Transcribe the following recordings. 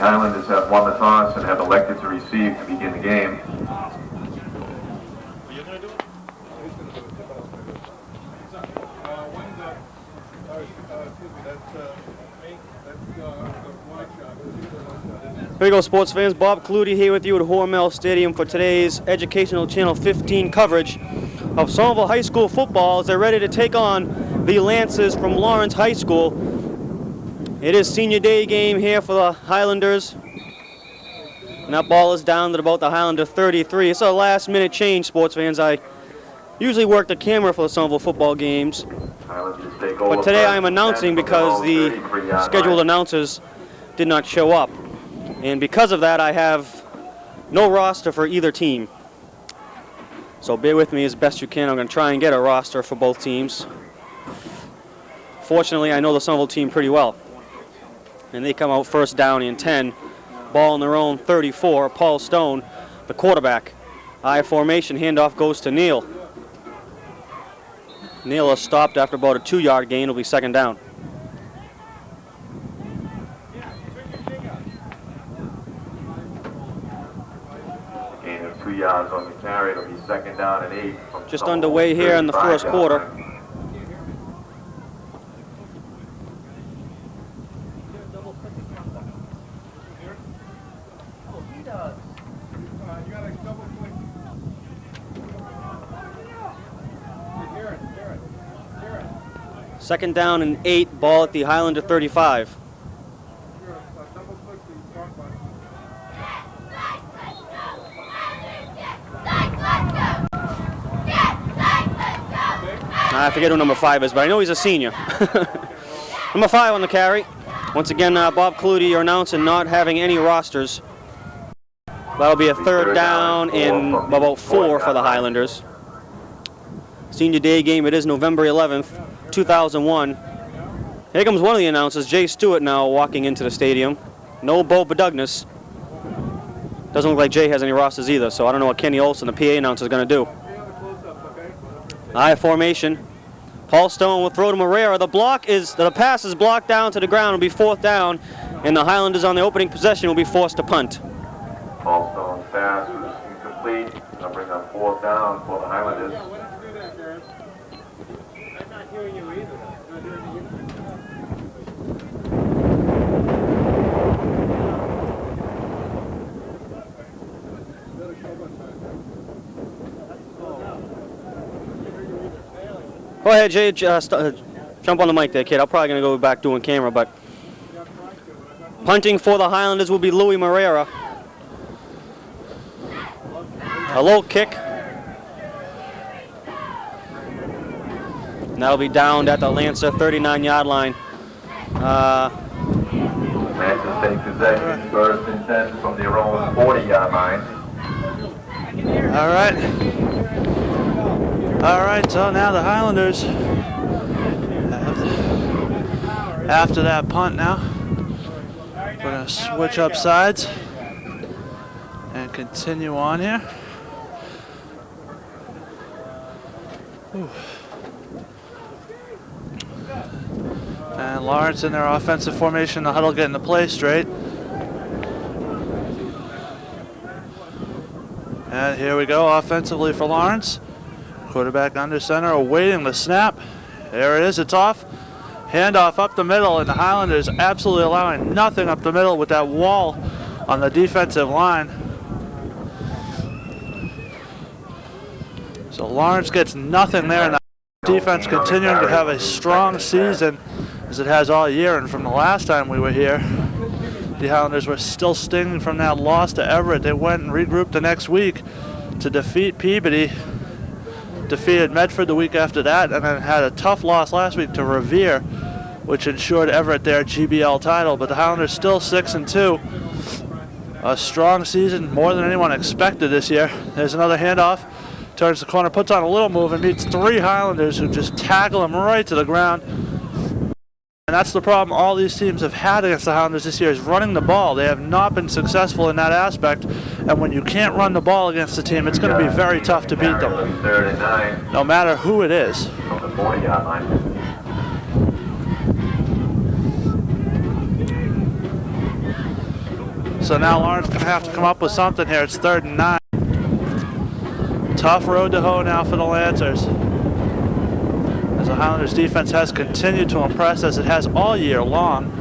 Highlanders have won the toss and have elected to receive to begin the game. Here we go, sports fans. Bob Calautti here with you at Hormel Stadium for today's Educational Channel 15 coverage of Somerville High School football as they're ready to take on the Lancers from Lawrence High School. It is senior day game here for the Highlanders. And that ball is down at about the Highlander 33. It's a last minute change, sports fans. I usually work the camera for the Somerville football games. But today I am announcing because the scheduled announcers did not show up. And because of that, I have no roster for either team. So bear with me as best you can. I'm going to try and get a roster for both teams. Fortunately, I know the Somerville team pretty well. And they come out first down and 10. Ball on their own 34. Paul Stone, the quarterback. I formation, handoff goes to Neal. Neal is stopped after about a 2-yard gain. It'll be second down. Gain of 2 yards on the carry. It'll be second down and 8. Just underway here in the first quarter. Second down and 8, ball at the Highlander 35. I forget who number 5 is, but I know he's a senior. Number 5 on the carry. Once again, Bob Calautti are announcing not having any rosters. That'll be a third down and about 4 for the Highlanders. Senior day game, it is November 11th, 2001. Here comes one of the announcers, Jay Stewart, now walking into the stadium. No Bo Bedugnas. Doesn't look like Jay has any rosters either, so I don't know what Kenny Olson, the PA announcer, is going to do. I formation. Paul Stone will throw to Moreira. The pass is blocked down to the ground. It'll be fourth down, and the Highlanders on the opening possession will be forced to punt. Paul Stone's pass was incomplete. They'll bring up fourth down for the Highlanders. Go ahead, Jay. Jump on the mic there, kid. I'm probably going to go back doing camera, but punting for the Highlanders will be Louis Moreira. A low kick. And that'll be downed at the Lancer 39-yard line. Lancers take possession, first and 10 from their own 40-yard line. All right, so now the Highlanders, after that punt now, we're going to switch up sides and continue on here. Whew. And Lawrence in their offensive formation, the huddle getting the play straight. And here we go, offensively for Lawrence. Quarterback under center, awaiting the snap. There it is, it's off. Handoff up the middle, and the Highlanders absolutely allowing nothing up the middle with that wall on the defensive line. So Lawrence gets nothing there, and the defense continuing to have a strong season as it has all year. And from the last time we were here, the Highlanders were still stinging from that loss to Everett. They went and regrouped the next week to defeat Peabody. Defeated Medford the week after that, and then had a tough loss last week to Revere, which ensured Everett their GBL title. But the Highlanders still 6-2. A strong season, more than anyone expected this year. There's another handoff. Turns the corner, puts on a little move, and meets 3 Highlanders who just tackle him right to the ground. And that's the problem all these teams have had against the Highlanders this year, is running the ball. They have not been successful in that aspect. And when you can't run the ball against the team, it's going to be very tough to beat them, no matter who it is. From the 40-yard line. So now Lawrence going to have to come up with something here. It's 3rd and 9. Tough road to hoe now for the Lancers, as the Highlanders defense has continued to impress, as it has all year long.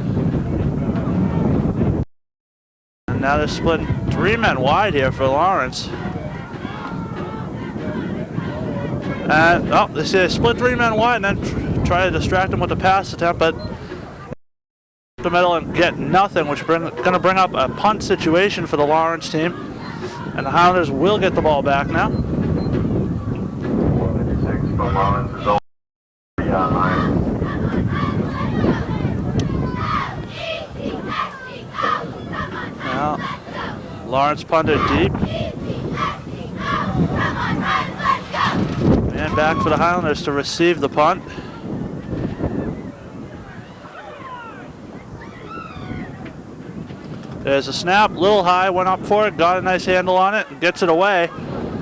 And now they're splitting 3 men wide here for Lawrence. And they see they split 3 men wide and then try to distract them with the pass attempt, but the middle and get nothing, which is going to bring up a punt situation for the Lawrence team. And the Highlanders will get the ball back now. Now, Lawrence punted deep. And back for the Highlanders to receive the punt. There's a snap, little high, went up for it, got a nice handle on it, and gets it away.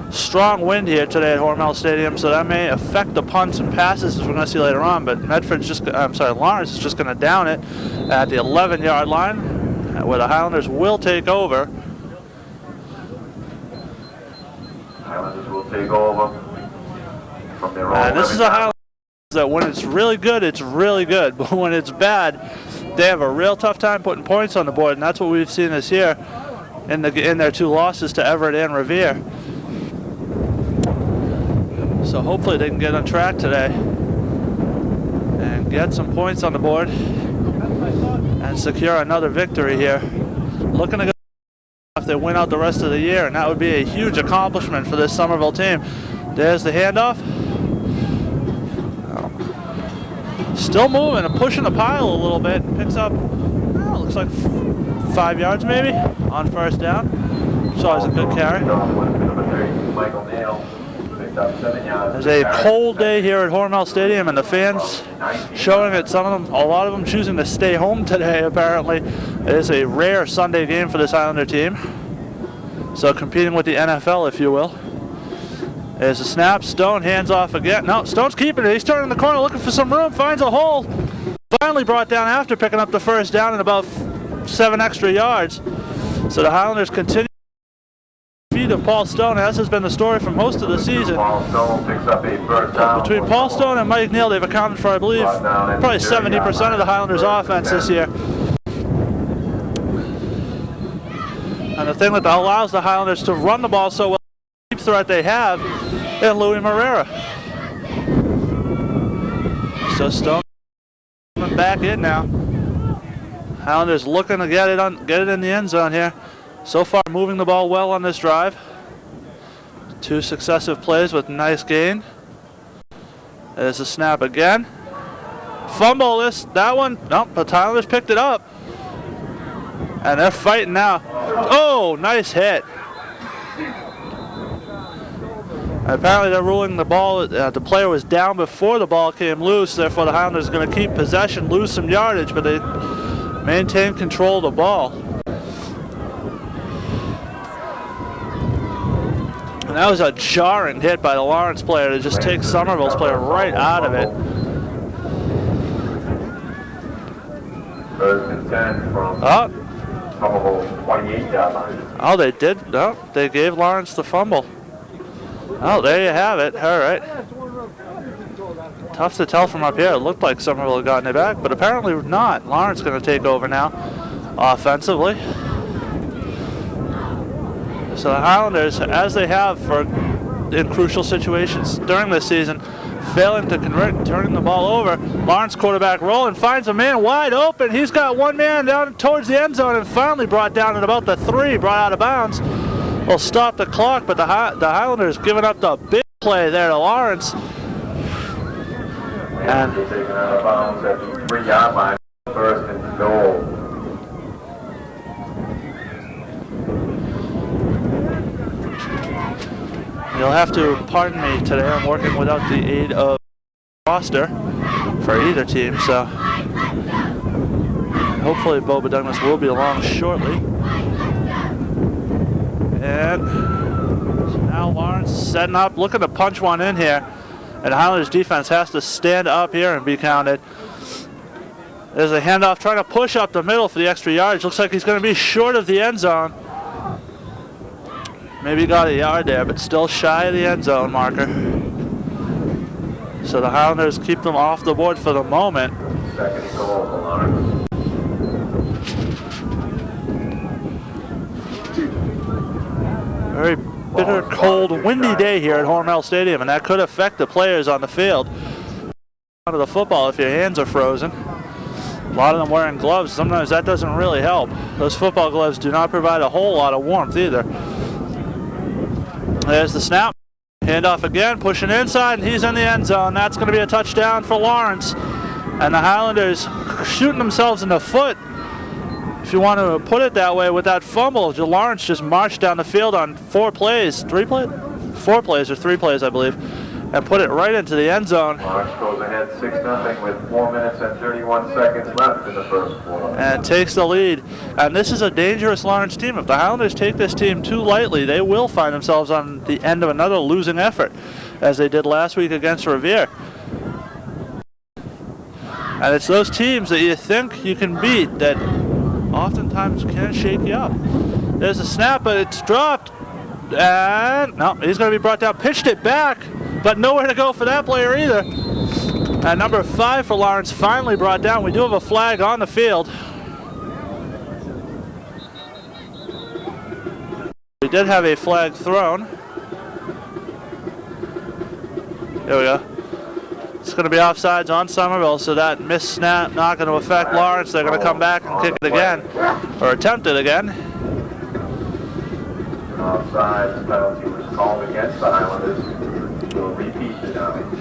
Strong wind here today at Hormel Stadium, so that may affect the punts and passes, as we're going to see later on. But Lawrence is just going to down it at the 11-yard line, where the Highlanders will take over. Highlanders will take over from their own. This is a Highlanders that when it's really good, it's really good. But when it's bad, they have a real tough time putting points on the board, and that's what we've seen this year in their 2 losses to Everett and Revere. So hopefully they can get on track today and get some points on the board and secure another victory here. Looking to go if they win out the rest of the year, and that would be a huge accomplishment for this Somerville team. There's the handoff. Still moving and pushing the pile a little bit. Picks up, looks like 5 yards maybe on 1st down. So it's a good carry. There's a cold day here at Hormel Stadium, and the fans showing that a lot of them choosing to stay home today, apparently. It is a rare Sunday game for this Highlander team. So competing with the NFL, if you will. There's a snap, Stone hands off again. No, Stone's keeping it. He's turning the corner looking for some room, finds a hole. Finally brought down after picking up the 1st down and about 7 extra yards. So the Highlanders continue feet of Paul Stone, as has been the story for most of the season. Paul Stone picks up a 1st down. Between Paul Stone and Mike Neal, they've accounted for, I believe, probably 70% of the Highlanders' offense this year. And the thing that allows the Highlanders to run the ball so well, the deep threat they have in Louis Morera. So Stone coming back in now. Highlanders looking to get it in the end zone here. So far moving the ball well on this drive. 2 successive plays with nice gain. There's a snap again. Fumble that one. Nope, but Highlanders picked it up. And they're fighting now. Oh, nice hit. Apparently they're ruling the player was down before the ball came loose, therefore the Highlanders are going to keep possession, lose some yardage, but they maintain control of the ball. And that was a jarring hit by the Lawrence player to just take Somerville's player right out of it. 1st and 10 from Somerville 28-yard line. Oh, they did. No, they gave Lawrence the fumble. Oh, there you have it. All right. Tough to tell from up here. It looked like Somerville had gotten it back, but apparently not. Lawrence going to take over now offensively. So the Highlanders, as they have in crucial situations during this season, failing to convert and turning the ball over. Lawrence quarterback rolling, finds a man wide open. He's got one man down towards the end zone and finally brought down at about the 3, brought out of bounds. Will stop the clock, but the Highlanders giving up the big play there to Lawrence. And they're taken out of bounds at the 3-yard line. 1st and goal. You'll have to pardon me today. I'm working without the aid of roster for either team, so hopefully Boba Douglas will be along shortly. And so now Lawrence setting up, looking to punch one in here. And the Highlanders defense has to stand up here and be counted. There's a handoff trying to push up the middle for the extra yardage. Looks like he's going to be short of the end zone. Maybe got a yard there, but still shy of the end zone marker. So the Highlanders keep them off the board for the moment. Second and goal for Lawrence. Very bitter, cold, windy day here at Hormel Stadium, and that could affect the players on the field. Onto the football if your hands are frozen. A lot of them wearing gloves. Sometimes that doesn't really help. Those football gloves do not provide a whole lot of warmth either. There's the snap. Handoff again, pushing inside, and he's in the end zone. That's going to be a touchdown for Lawrence. And the Highlanders shooting themselves in the foot, if you want to put it that way, with that fumble. Lawrence just marched down the field on 4 plays, 3 plays? 4 plays or 3 plays, I believe, and put it right into the end zone. Lawrence goes ahead 6-0 with 4 minutes and 31 seconds left in the first quarter. And takes the lead. And this is a dangerous Lawrence team. If the Highlanders take this team too lightly, they will find themselves on the end of another losing effort, as they did last week against Revere. And it's those teams that you think you can beat that oftentimes can shake you up. There's a snap, but it's dropped. And no, he's going to be brought down. Pitched it back, but nowhere to go for that player either. And number 5 for Lawrence finally brought down. We do have a flag on the field. We did have a flag thrown. There we go. It's going to be offsides on Somerville, so that missed snap not going to affect Lawrence. They're going to come back and kick it again, or attempt it again. Offsides penalty was called against the Highlanders. We'll repeat the damage.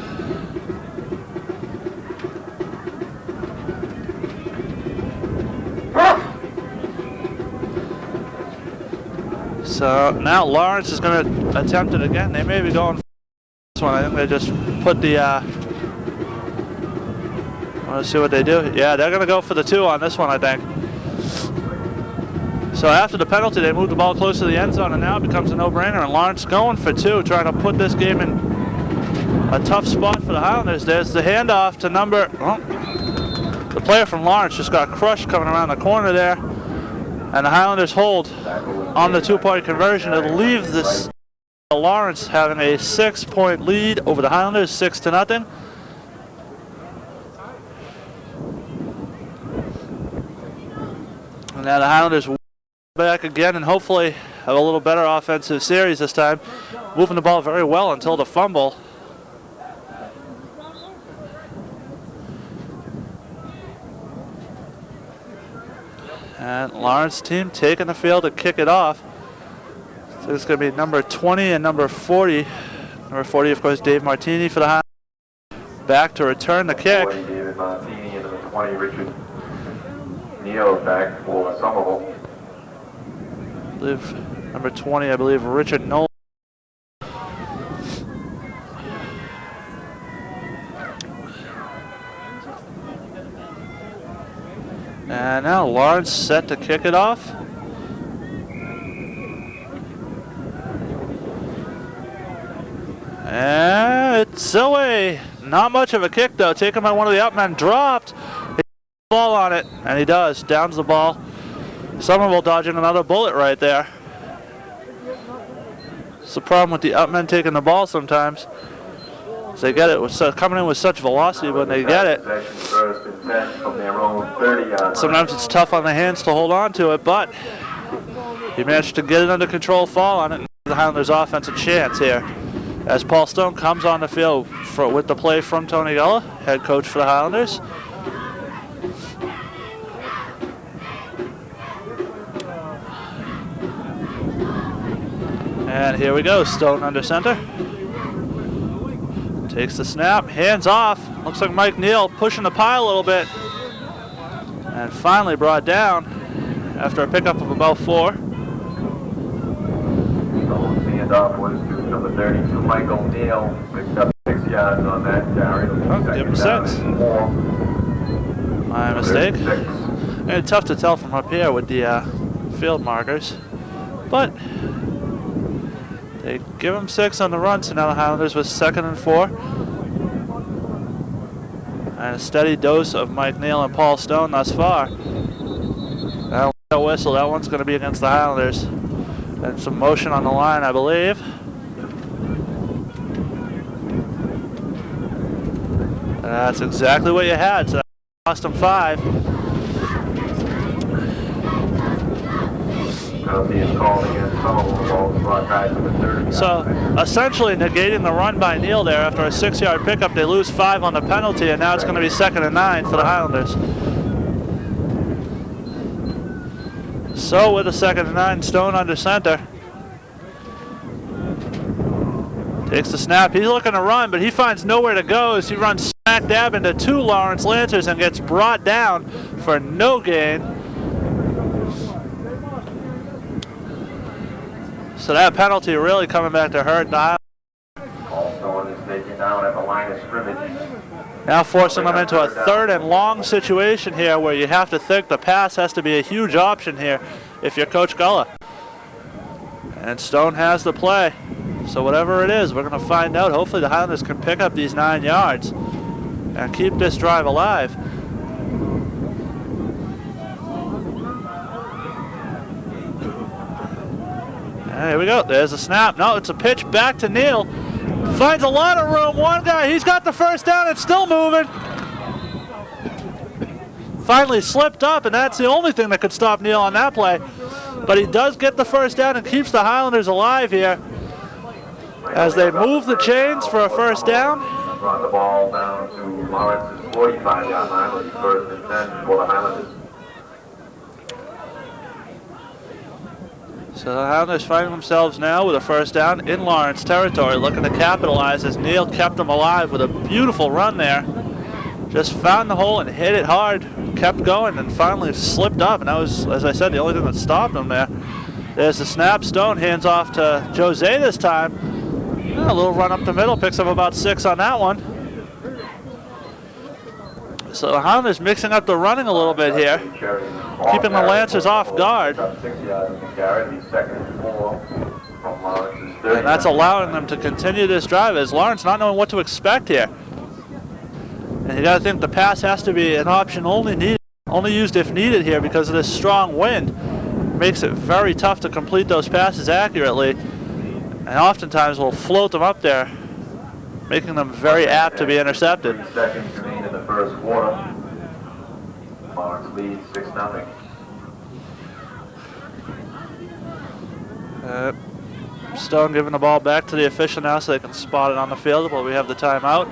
So now Lawrence is going to attempt it again. They may be going for this one. I think they just put the... let's see what they do. Yeah, they're going to go for the 2 on this one, I think. So after the penalty, they moved the ball close to the end zone, and now it becomes a no-brainer. And Lawrence going for 2, trying to put this game in a tough spot for the Highlanders. There's the handoff to number... Oh, the player from Lawrence just got crushed coming around the corner there. And the Highlanders hold on the 2-point conversion to leave this Lawrence having a 6-point lead over the Highlanders, 6-0. And now the Highlanders back again and hopefully have a little better offensive series this time. Moving the ball very well until the fumble. And Lawrence team taking the field to kick it off. So it's going to be number 20 and number 40. Number 40, of course, Dave Martini for the Highlanders. Back to return the kick. 40, David Martini, and number 20, Richard Neal back for Somerville. I believe number 20, I believe Richard Nolan. And now Lawrence set to kick it off. And it's away. Not much of a kick though. Taken by one of the outmen. Dropped. He has the ball on it, and he does. Downs the ball. Somerville dodging another bullet right there. It's the problem with the outmen taking the ball sometimes. They get it with coming in with such velocity when they get it. Sometimes it's tough on the hands to hold on to it, but he managed to get it under control, fall on it, and give the Highlanders offense a chance here. As Paul Stone comes on the field with the play from Tony Gullah, head coach for the Highlanders. And here we go, Stone under center. Takes the snap, hands off. Looks like Mike Neal pushing the pile a little bit. And finally brought down after a pickup of about 4. The handoff was to number 32, Michael Neal. Picked up 6 yards on that carry. Oh, give him 6. My mistake. And tough to tell from up here with the field markers. But they give him 6 on the run, so now the Highlanders with 2nd and 4. And a steady dose of Mike Neal and Paul Stone thus far. That whistle, that one's going to be against the Highlanders. And some motion on the line, I believe. That's exactly what you had, so that cost them 5. So essentially negating the run by Neal there after a 6-yard pickup. They lose 5 on the penalty, and now it's going to be 2nd and 9 for the Highlanders. So with a 2nd and 9, Stone under center. Takes the snap. He's looking to run, but he finds nowhere to go as he runs smack dab into 2 Lawrence Lancers and gets brought down for no gain. So that penalty really coming back to hurt the Highlanders. Stone is taken down at the line of scrimmage. Now forcing them into a 3rd and long situation here where you have to think the pass has to be a huge option here if you're Coach Gullah. And Stone has the play. So whatever it is, we're going to find out. Hopefully the Highlanders can pick up these 9 yards and keep this drive alive. And here we go. There's a snap. No, it's a pitch back to Neal. Finds a lot of room. One guy, he's got the first down. It's still moving. Finally slipped up, and that's the only thing that could stop Neal on that play. But he does get the first down and keeps the Highlanders alive here as they move the chains for a first down. Brought the ball down to Lawrence's 45-yard line. Will be 1st and 10 for the Highlanders. So the Highlanders finding themselves now with a first down in Lawrence territory, looking to capitalize as Neal kept them alive with a beautiful run there. Just found the hole and hit it hard, kept going, and finally slipped up. And that was, as I said, the only thing that stopped him there. There's the snap. Stone hands off to Jose this time. A little run up the middle, picks up about 6 on that one. So the Highlanders mixing up the running a little bit here, keeping the Lancers off guard. And that's allowing them to continue this drive as Lawrence not knowing what to expect here. And you got to think the pass has to be an option only used if needed here because of this strong wind. Makes it very tough to complete those passes accurately, and oftentimes will float them up there, making them very apt to be intercepted. 30 seconds remain in the first quarter. Lawrence leads 6-0. Stone giving the ball back to the official now so they can spot it on the field, but we have the timeout.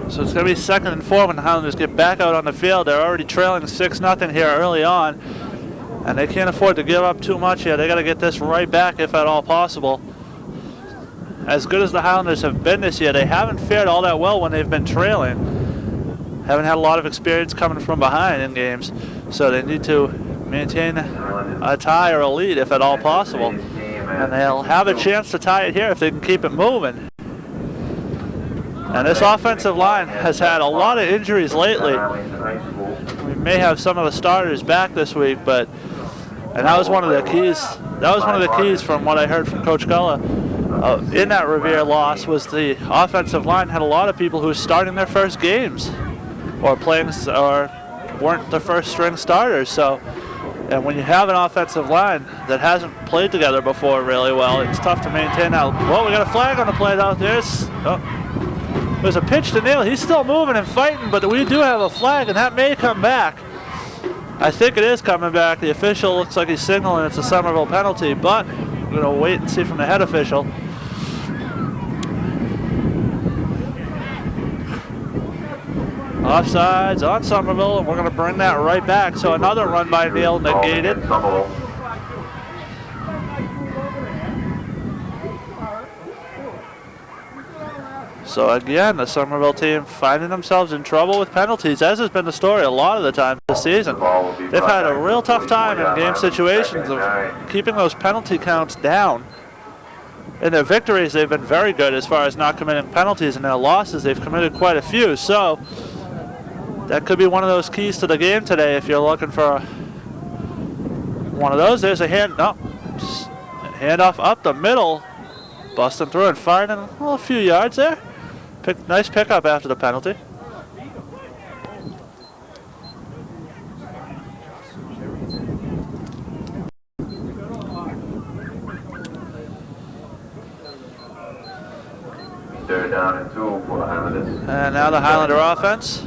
So it's going to be 2nd and 4 when the Highlanders get back out on the field. They're already trailing 6-0 here early on, and they can't afford to give up too much here. They got to get this right back if at all possible. As good as the Highlanders have been this year, they haven't fared all that well when they've been trailing. Haven't had a lot of experience coming from behind in games, so they need to maintain a tie or a lead if at all possible. And they'll have a chance to tie it here if they can keep it moving. And this offensive line has had a lot of injuries lately. We may have some of the starters back this week, and that was one of the keys. That was one of the keys from what I heard from Coach Gullah in that Revere loss was the offensive line had a lot of people who were starting their first games or weren't the first string starters. So, and when you have an offensive line that hasn't played together before really well, it's tough to maintain that. Well, we got a flag on the play out there. There's a pitch to Neal. He's still moving and fighting, but we do have a flag, and that may come back. I think it is coming back. The official looks like he's signaling it's a Somerville penalty, but we're going to wait and see from the head official. Offsides on Somerville, and we're going to bring that right back. So another run by Neal negated. So again, the Somerville team finding themselves in trouble with penalties, as has been the story a lot of the time this season. They've had a real tough time in game situations of keeping those penalty counts down. In their victories, they've been very good as far as not committing penalties. In their losses, they've committed quite a few. So That could be one of those keys to the game today if you're looking for one of those. There's a handoff up the middle. Busting through and finding a few yards there. Nice pickup after the penalty. Third down and 2 for the Highlanders. And now the Highlander offense.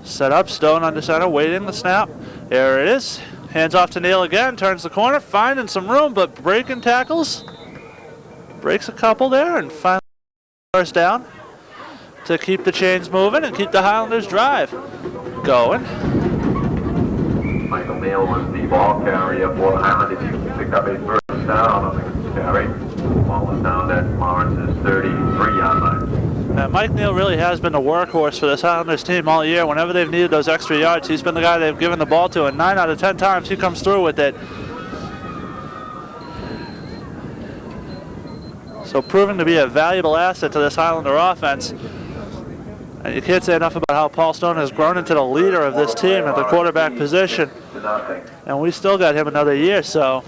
Set up, Stone under center, waiting the snap. There it is. Hands off to Neal again, turns the corner, finding some room, but breaking tackles. Breaks a couple there and finally first down to keep the chains moving and keep the Highlanders drive going. Michael Neal was the ball carrier for the Highlanders. He picked up a first down on the carry. Ball was down at Lawrence's 33-yard line. Mike Neal really has been the workhorse for this Highlanders team all year. Whenever they've needed those extra yards, he's been the guy they've given the ball to, and 9 out of 10 times he comes through with it. So proving to be a valuable asset to this Highlander offense. And you can't say enough about how Paul Stone has grown into the leader of this team at the quarterback position. And we still got him another year, so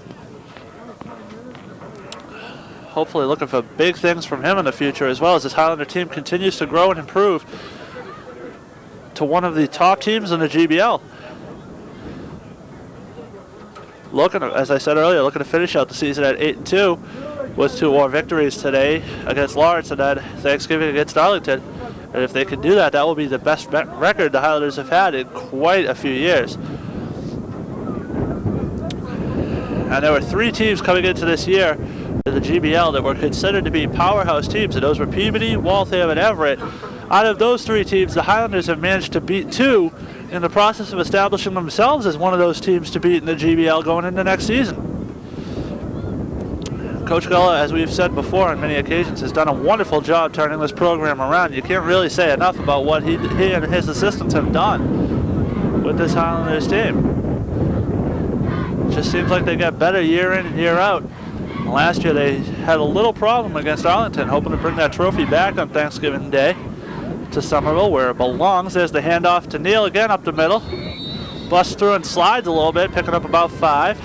hopefully looking for big things from him in the future, as well as this Highlander team continues to grow and improve to one of the top teams in the GBL. Looking, as I said earlier, looking to finish out the season at 8-2 with 2 more victories today against Lawrence and then Thanksgiving against Arlington. And if they can do that, that will be the best record the Highlanders have had in quite a few years. And there were 3 teams coming into this year in the GBL that were considered to be powerhouse teams, and those were Peabody, Waltham, and Everett. Out of those 3 teams, the Highlanders have managed to beat 2 in the process of establishing themselves as one of those teams to beat in the GBL going into next season. Coach Gullah, as we've said before on many occasions, has done a wonderful job turning this program around. You can't really say enough about what he and his assistants have done with this Highlanders team. It just seems like they get better year in and year out. Last year they had a little problem against Arlington, hoping to bring that trophy back on Thanksgiving Day to Somerville where it belongs. There's the handoff to Neal again up the middle. Busts through and slides a little bit, picking up about 5.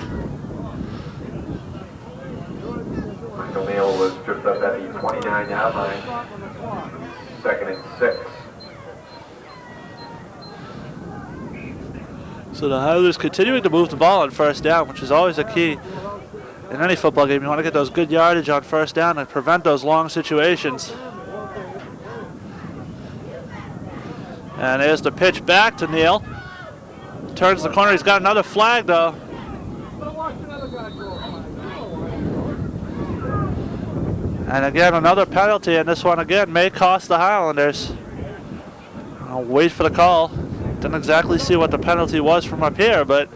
Michael Neal was tripped up at the 29-yard line. 2nd and 6. So the Highlanders continuing to move the ball on first down, which is always a key. In any football game, you want to get those good yardage on first down and prevent those long situations. And there's the pitch back to Neal. Turns the corner. He's got another flag, though. And again, another penalty, and this one again may cost the Highlanders. I'll wait for the call. Didn't exactly see what the penalty was from up here, but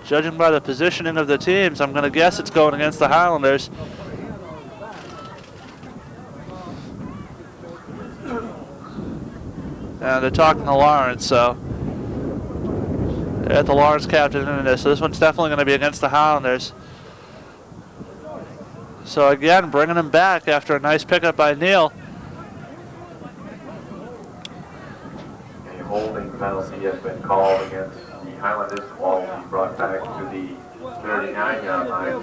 judging by the positioning of the teams, I'm going to guess it's going against the Highlanders. And they're talking to Lawrence, so they're at the Lawrence captain in this. So this one's definitely going to be against the Highlanders. So again, bringing him back after a nice pickup by Neal. A holding penalty has been called against the Highlanders. Ball will be brought back to the 39-yard line. It'll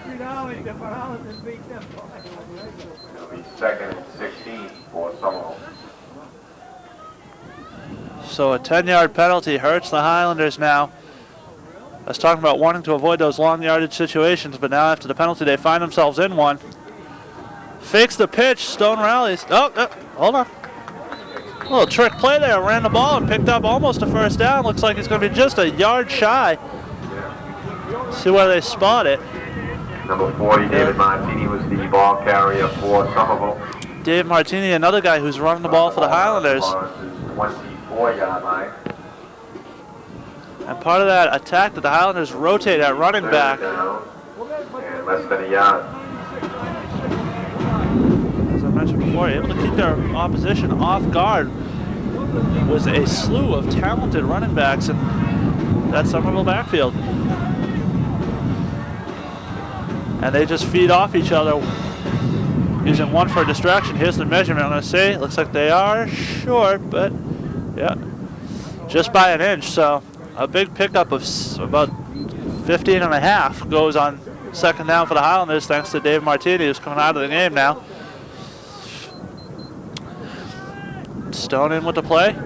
be 2nd and 16 for Somerville. So a 10-yard penalty hurts the Highlanders now. I was talking about wanting to avoid those long yardage situations, but now after the penalty they find themselves in one. Fakes the pitch, Stone rallies. Oh, hold on. A little trick play there, ran the ball and picked up almost a first down. Looks like he's going to be just a yard shy. See where they spot it. Number 40, David Martini, was the ball carrier for Somerville. Dave Martini, another guy who's running the ball for the Highlanders. 24-yard line. And part of that attack that the Highlanders rotate at running back. And less than a yard. As I mentioned before, able to keep their opposition off guard with a slew of talented running backs in that Somerville backfield. And they just feed off each other using one for a distraction. Here's the measurement. I'm going to say it looks like they are short, but yeah, just by an inch. So a big pickup of about 15 and a half goes on second down for the Highlanders, thanks to Dave Martini, who's coming out of the game now. Stone in with the play.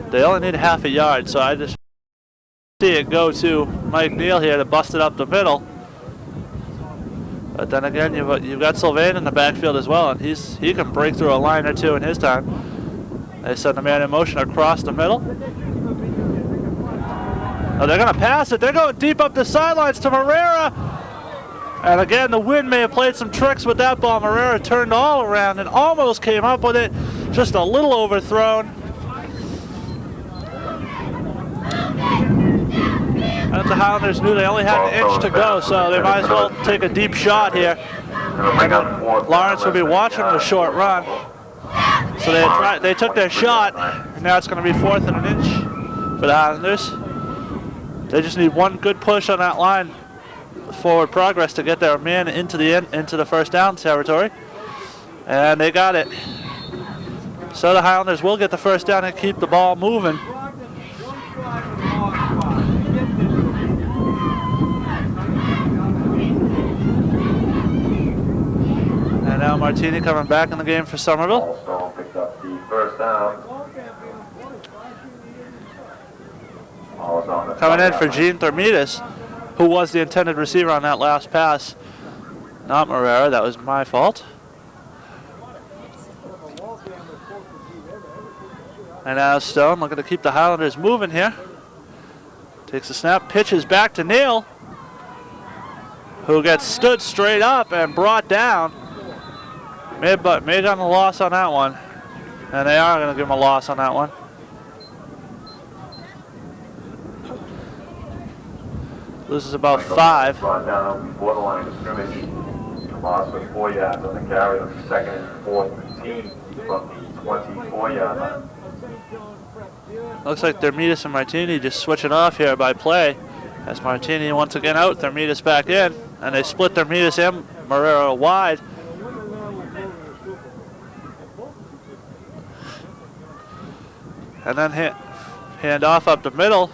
They only need half a yard, so I just see it go to Mike Neal here to bust it up the middle. But then again, you've got Sylvain in the backfield as well, and he can break through a line or two in his time. They send the man in motion across the middle. Oh, they're going to pass it. They're going deep up the sidelines to Morera. And again, the wind may have played some tricks with that ball. Morera turned all around and almost came up with it. Just a little overthrown. And the Highlanders knew they only had an inch to go, so they might as well take a deep shot here. And Lawrence will be watching the short run. So they took their shot, and now it's going to be 4th and an inch for the Highlanders. They just need one good push on that line, forward progress, to get their man into the first down territory. And they got it. So the Highlanders will get the first down and keep the ball moving. And now Martini coming back in the game for Somerville. Stone picked up the first down. Coming in for Gene Thermidis, who was the intended receiver on that last pass. Not Morera, that was my fault. And now Stone looking to keep the Highlanders moving here. Takes a snap, pitches back to Neal, who gets stood straight up and brought down. May have gotten a loss on that one. And they are going to give him a loss on that one. Loses about 5. Brought down before the line of scrimmage. Loss of 4 yards on the carry on the 2nd and 4th and 10 from the 24-yard line. Looks like Thermidis and Martini just switching off here by play. As Martini once again out, Thermidis back in. And they split Thermidis and Morera wide. And then hand off up the middle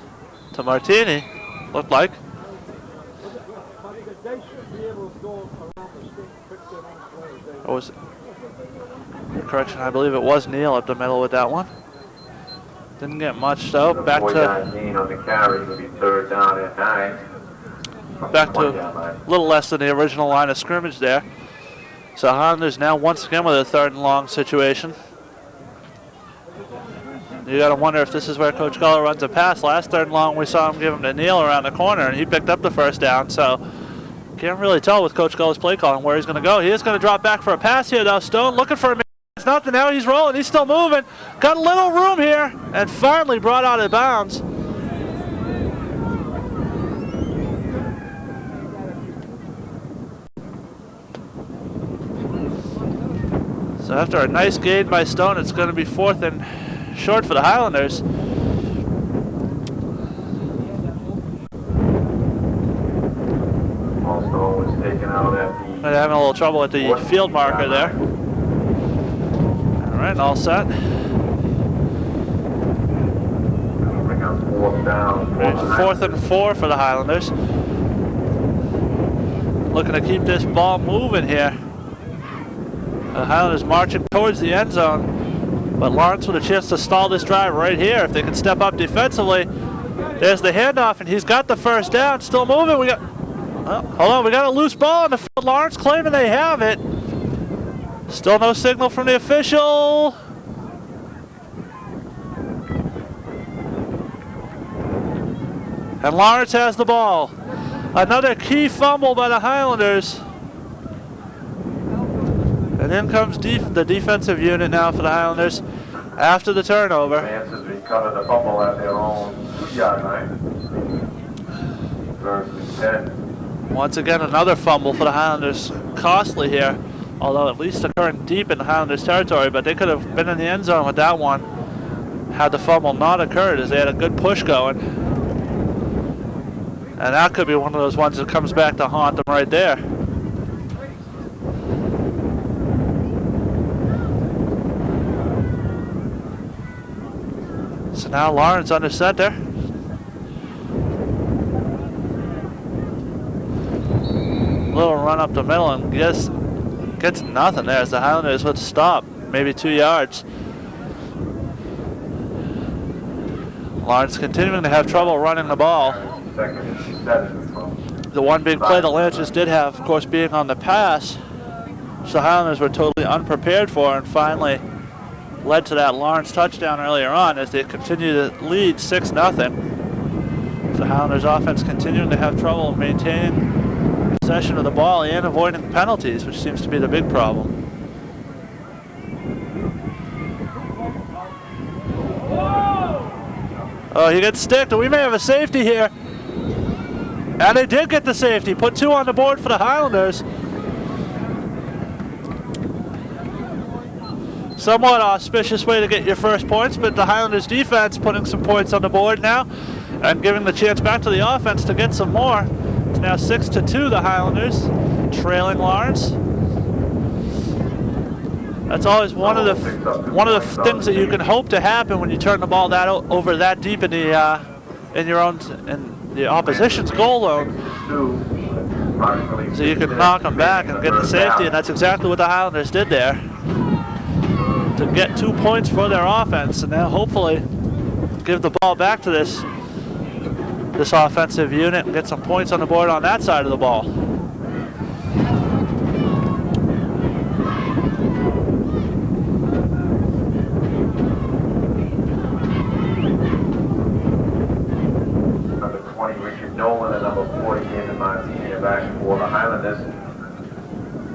to Martini, looked like. Or was it? Correction, I believe it was Neal up the middle with that one. Didn't get much though. Back to on the carry, will be 3rd down and 9. Back to a little less than the original line of scrimmage there. So Highlanders now once again with a 3rd and long situation. You got to wonder if this is where Coach Guller runs a pass. Last 3rd and long, we saw him give him to Neal around the corner, and he picked up the first down. So can't really tell with Coach Guller's play calling where he's going to go. He is going to drop back for a pass here, though. Stone looking for a man. It's nothing now. He's rolling. He's still moving. Got a little room here, and finally brought out of bounds. So after a nice gain by Stone, it's going to be 4th and short for the Highlanders. Also was taken out at the... They're having a little trouble with the field marker there. All right, all set. Bring up 4th down. 4th and 4 for the Highlanders. Looking to keep this ball moving here. The Highlanders marching towards the end zone. But Lawrence with a chance to stall this drive right here if they can step up defensively. There's the handoff, and he's got the first down. Still moving. We got, hold on, we got a loose ball on the field. Lawrence claiming they have it. Still no signal from the official. And Lawrence has the ball. Another key fumble by the Highlanders. And in comes the defensive unit now for the Highlanders after the turnover. Chances recover the fumble at their own 2-yard line. 1st and 10. Once again, another fumble for the Highlanders. Costly here, although at least occurring deep in the Highlanders territory, but they could have been in the end zone with that one had the fumble not occurred, as they had a good push going. And that could be one of those ones that comes back to haunt them right there. So now Lawrence under center. Little run up the middle and gets nothing there as the Highlanders would stop, maybe 2 yards. Lawrence continuing to have trouble running the ball. The one big play the Lancers did have, of course, being on the pass, which the Highlanders were totally unprepared for, and finally led to that Lawrence touchdown earlier on as they continue to lead 6-0. The Highlanders offense continuing to have trouble maintaining possession of the ball and avoiding penalties, which seems to be the big problem. Oh, he gets sticked, and we may have a safety here. And they did get the safety, put 2 on the board for the Highlanders. Somewhat auspicious way to get your first points, but the Highlanders defense putting some points on the board now and giving the chance back to the offense to get some more. It's now 6-2, the Highlanders trailing Lawrence. That's always one of the things that you can hope to happen when you turn the ball over that deep in the opposition's goal zone. So you can knock them back and get the safety, and that's exactly what the Highlanders did there to get 2 points for their offense, and now hopefully give the ball back to this offensive unit and get some points on the board on that side of the ball.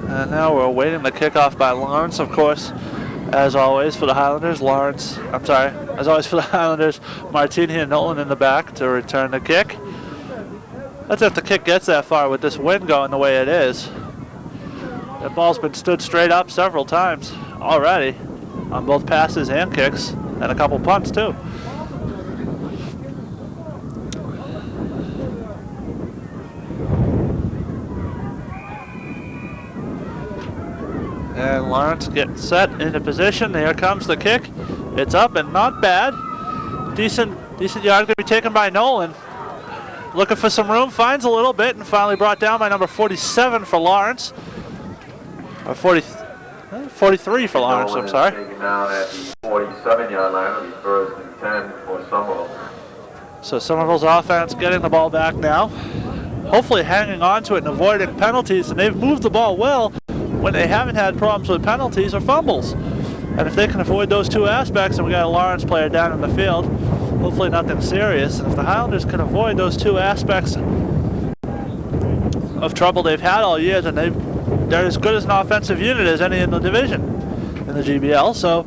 And now we're awaiting the kickoff by Lawrence, of course, as always for the Highlanders. As always for the Highlanders, Martini and Nolan in the back to return the kick. Let's see if the kick gets that far with this wind going the way it is. That ball's been stood straight up several times already on both passes and kicks, and a couple punts too. And Lawrence gets set into position. Here comes the kick. It's up and not bad. Decent yard going to be taken by Nolan. Looking for some room, finds a little bit, and finally brought down by number 47 for Lawrence. Or 43 for Lawrence, I'm sorry. Taken down at the 47-yard line. It'll be first and 10 for Somerville. So Somerville's offense getting the ball back now. Hopefully hanging on to it and avoiding penalties, and they've moved the ball well when they haven't had problems with penalties or fumbles. And if they can avoid those 2 aspects, and we got a Lawrence player down in the field, hopefully nothing serious. And if the Highlanders can avoid those 2 aspects of trouble they've had all year, then they're as good as an offensive unit as any in the division, in the GBL. So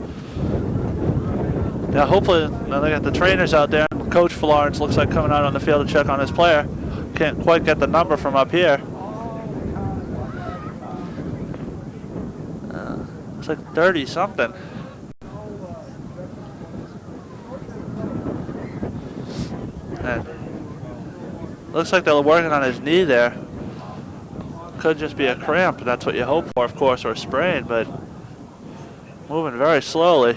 yeah, hopefully now they got the trainers out there. Coach for Lawrence looks like coming out on the field to check on his player. Can't quite get the number from up here. It's like 30 something. And looks like they're working on his knee there. Could just be a cramp, that's what you hope for, of course, or a sprain, but moving very slowly.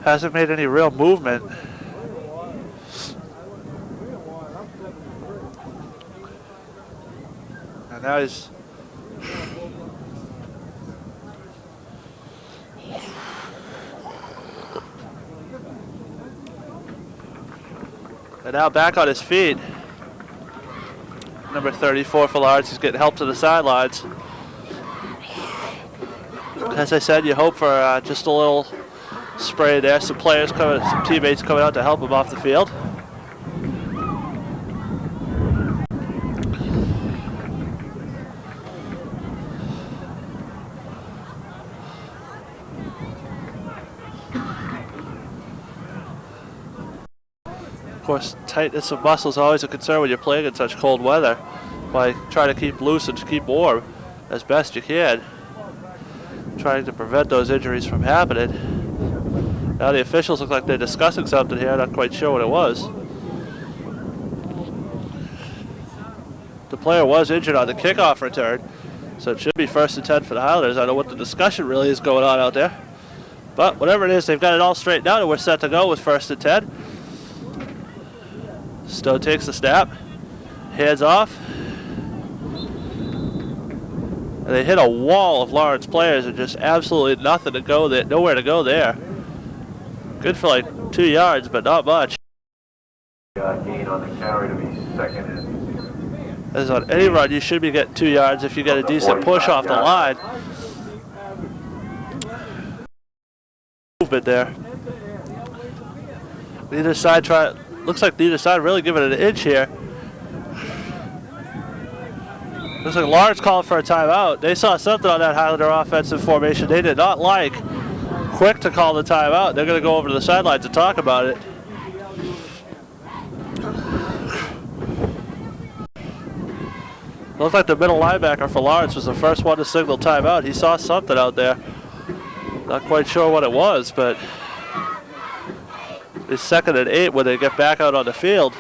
Hasn't made any real movement. And now he's now back on his feet. Number 34 for Lawrence, he's getting help to the sidelines. As I said, you hope for just a little spray there. Some teammates coming out to help him off the field. Of course, tightness of muscle is always a concern when you're playing in such cold weather. Why try to keep loose and keep warm as best you can, trying to prevent those injuries from happening. Now the officials look like they're discussing something here. Not quite sure what it was. The player was injured on the kickoff return, So it should be 1st and 10 for the Highlanders. I don't know what the discussion really is going on out there. But whatever it is, they've got it all straightened out, and we're set to go with 1st and 10. Stowe takes the snap, hands off. And they hit a wall of Lawrence players and just absolutely nothing to go there, nowhere to go there. Good for like 2 yards, but not much. Gain on the carry to be second and As on any run, you should be getting 2 yards if you get a decent push off the line. Movement there. Neither side looks like neither side really giving it an inch here. Looks like Lawrence called for a timeout. They saw something on that Highlander offensive formation they did not like. Quick to call the timeout. They're going to go over to the sidelines and talk about it. Looked like the middle linebacker for Lawrence was the first one to signal timeout. He saw something out there. Not quite sure what it was, but it's 2nd and 8 when they get back out on the field.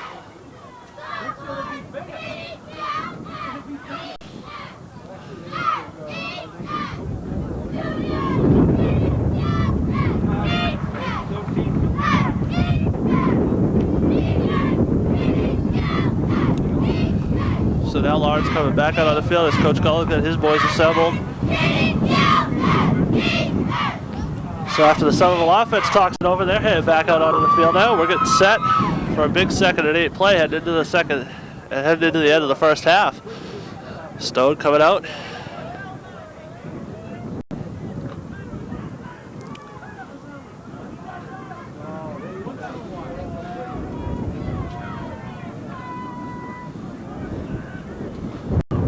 So now Lawrence coming back out on the field as Coach Cullen got his boys assembled. So after the Somerville offense talks it over, they're headed back out onto the field now. We're getting set for a big 2nd and 8 play heading into the end of the first half. Stone coming out.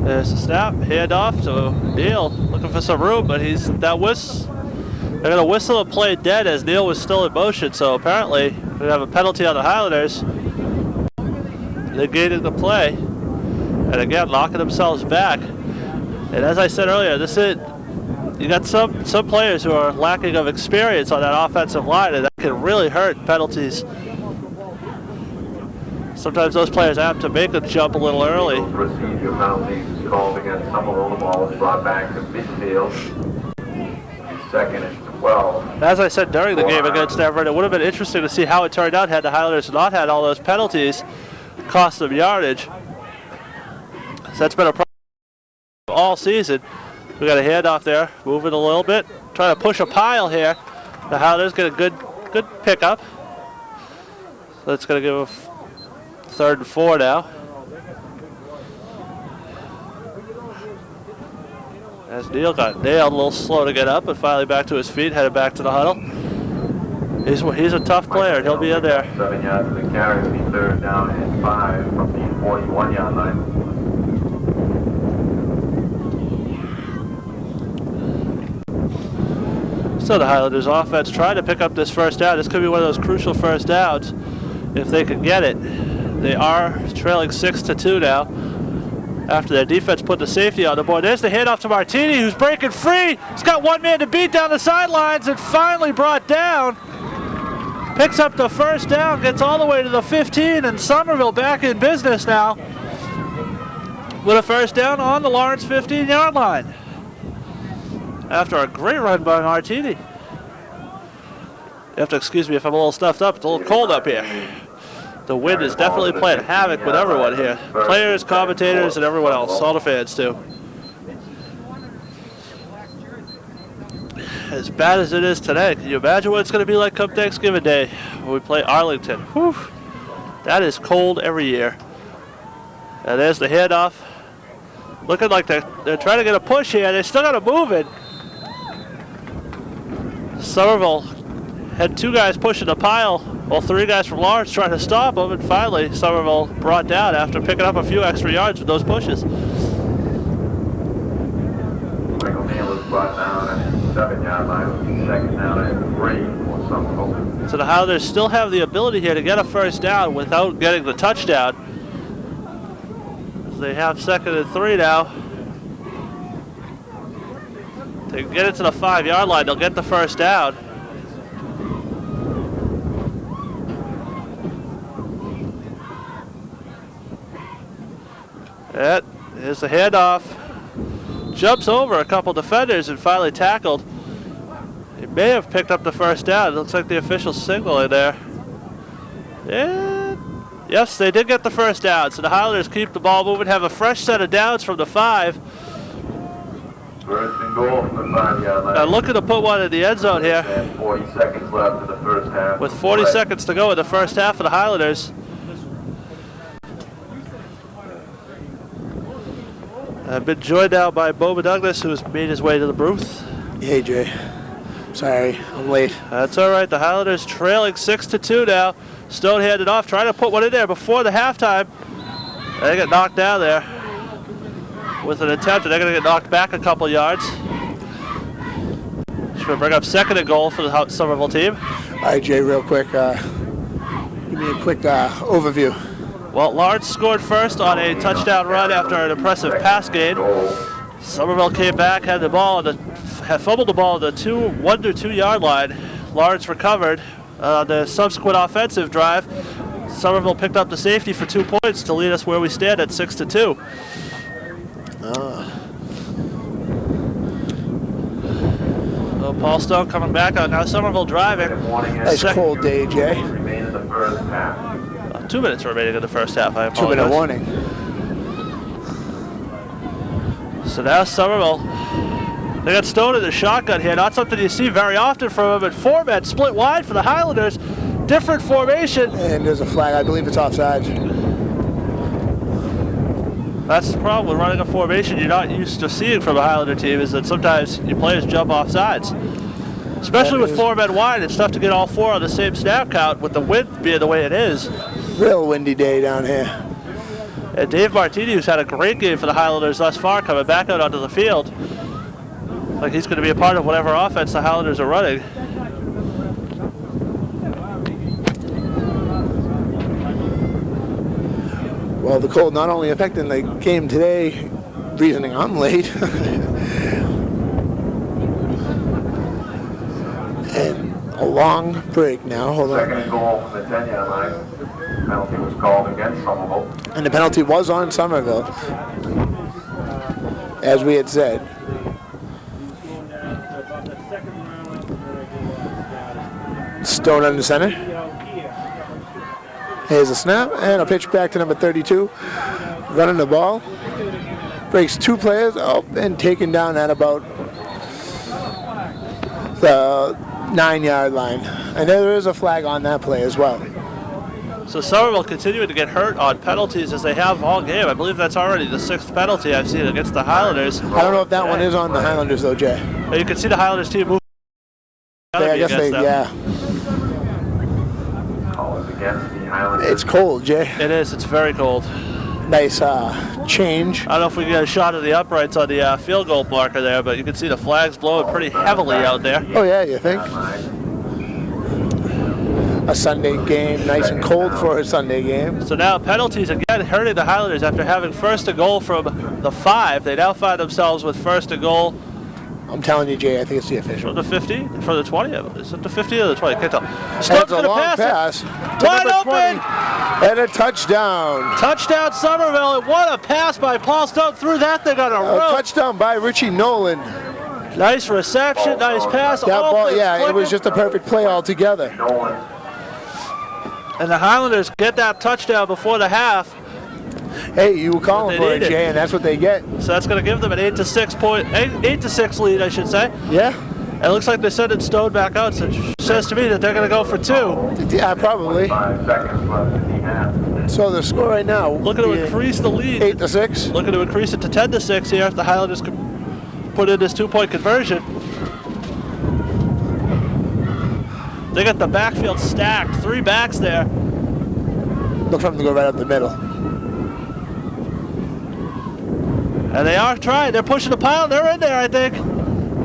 There's the snap, handoff to Neal, looking for some room, but they're going to whistle a play dead as Neal was still in motion, so apparently we have a penalty on the Highlanders. Negating the play, and again knocking themselves back. And as I said earlier, you got some players who are lacking of experience on that offensive line, and that can really hurt penalties. Sometimes those players have to make a jump a little early. procedure penalties called against Somerville. The ball is brought back to midfield. 2nd and 12. As I said during the game against Everett, it would have been interesting to see how it turned out had the Highlanders not had all those penalties cost them yardage. So that's been a problem all season. We got a handoff there, moving a little bit, trying to push a pile here. The Highlanders get a good pickup. So that's going to give a 3rd and 4 now. As Neal got nailed, a little slow to get up, but finally back to his feet, headed back to the huddle. He's a tough player, and he'll be in there. 7 yards of the carry will be 3rd down and 5 from the 41-yard line. So the Highlanders offense trying to pick up this first down. This could be one of those crucial first downs if they can get it. They are trailing 6-2 now after their defense put the safety on the board. There's the handoff to Martini, who's breaking free. He's got one man to beat down the sidelines and finally brought down. Picks up the first down, gets all the way to the 15, and Somerville back in business now with a first down on the Lawrence 15-yard line after a great run by Martini. You have to excuse me if I'm a little stuffed up. It's a little cold up here. The wind is definitely playing havoc with everyone here. Players, commentators, and everyone else. All the fans, too. As bad as it is today, can you imagine what it's going to be like come Thanksgiving Day when we play Arlington? Whew. That is cold every year. And there's the handoff. Looking like they're trying to get a push here. They still got to move it. Somerville had 2 guys pushing the pile, while 3 guys from Lawrence trying to stop them, and finally Somerville brought down after picking up a few extra yards with those pushes. Michael Neal is brought down at the 7-yard line. 2nd down and 3 for Somerville. So the Highlanders still have the ability here to get a first down without getting the touchdown. They have 2nd and 3 now. They can get it to the 5-yard line, they'll get the first down. That is the handoff. jumps over a couple defenders and finally tackled. He may have picked up the first down. It looks like the official signal in there. And yes, they did get the first down. So the Highlanders keep the ball moving, have a fresh set of downs from the 5. First and goal from the 5-yard line. Looking to put one in the end zone here. And 40 seconds left in the first half. With 40 seconds to go in the first half of the Highlanders. I've been joined now by Boba Douglas, who's made his way to the booth. Hey, Jay. Sorry, I'm late. That's all right. The Highlanders trailing 6-2 now. Stone handed off, trying to put one in there before the halftime. They get knocked down there with an attempt, and they're going to get knocked back a couple yards. Should bring up second and goal for the Somerville team. All right, Jay, real quick. Give me a quick overview. Well, Lawrence scored first on a touchdown run after an impressive pass gain. Somerville came back, had fumbled the ball at the 1 to 2 yard line. Lawrence recovered. The subsequent offensive drive, Somerville picked up the safety for 2 points to lead us where we stand at 6-2. So Paul Stone coming back out now. Somerville driving. Nice cold day, Jay. 2 minutes remaining in the first half. I apologize. 2-minute warning. So now Somerville, they got Stone in the shotgun here. Not something you see very often from him. And 4 men split wide for the Highlanders. Different formation. And there's a flag. I believe it's offsides. That's the problem with running a formation you're not used to seeing from a Highlander team, is that sometimes your players jump off sides. Especially with 4 men wide, it's tough to get all 4 on the same snap count with the wind being the way it is. Real windy day down here. And Dave Martini, who's had a great game for the Highlanders thus far, coming back out onto the field. Like he's going to be a part of whatever offense the Highlanders are running. Well, the cold not only affecting the game today, reasoning I'm late, and a long break now. Hold Second on. and goal from the 10-yard line. Penalty was called against Somerville. And the penalty was on Somerville, as we had said. Stone under center. Here's a snap and a pitch back to number 32. Running the ball. Breaks 2 players up and taken down at about the 9-yard line. And there is a flag on that play as well. So Somerville continuing to get hurt on penalties as they have all game. I believe that's already the 6th penalty I've seen against the Highlanders. I don't know if that one is on the Highlanders though, Jay. You can see the Highlanders team move. I guess they, yeah. Call is against the Highlanders. It's cold, Jay. It is. It's very cold. Nice change. I don't know if we can get a shot of the uprights on the field goal marker there, but you can see the flags blowing pretty heavily out there. Oh yeah, you think? A Sunday game, nice and cold for a Sunday game. So now penalties again hurting the Highlanders after having first and goal from the 5. They now find themselves with first and goal. I'm telling you, Jay, I think it's the official. From the 50? From the 20? Is it the 50 or the 20? Can't tell. That's Stone's a gonna long pass. Wide open! And a touchdown. Touchdown Somerville, and what a pass by Paul Stone. Threw that thing on a A rope. touchdown by Richie Nolan. Nice reception, nice pass. That ball, yeah, it was just a perfect play altogether. And the Highlanders get that touchdown before the half. Hey, you were calling for it, Jay, and that's what they get. So that's going to give them an 8-6 lead, I should say. Yeah. And it looks like they're sending Stone back out, so it says to me that they're going to go for 2. Yeah, probably. 5 seconds left in the half. So the score right now. Looking to increase the lead. 8-6. Looking to increase it to 10-6 here if the Highlanders can put in this 2-point conversion. They got the backfield stacked. 3 backs there. Look for them to go right up the middle. And they are trying. They're pushing the pile. They're in there, I think.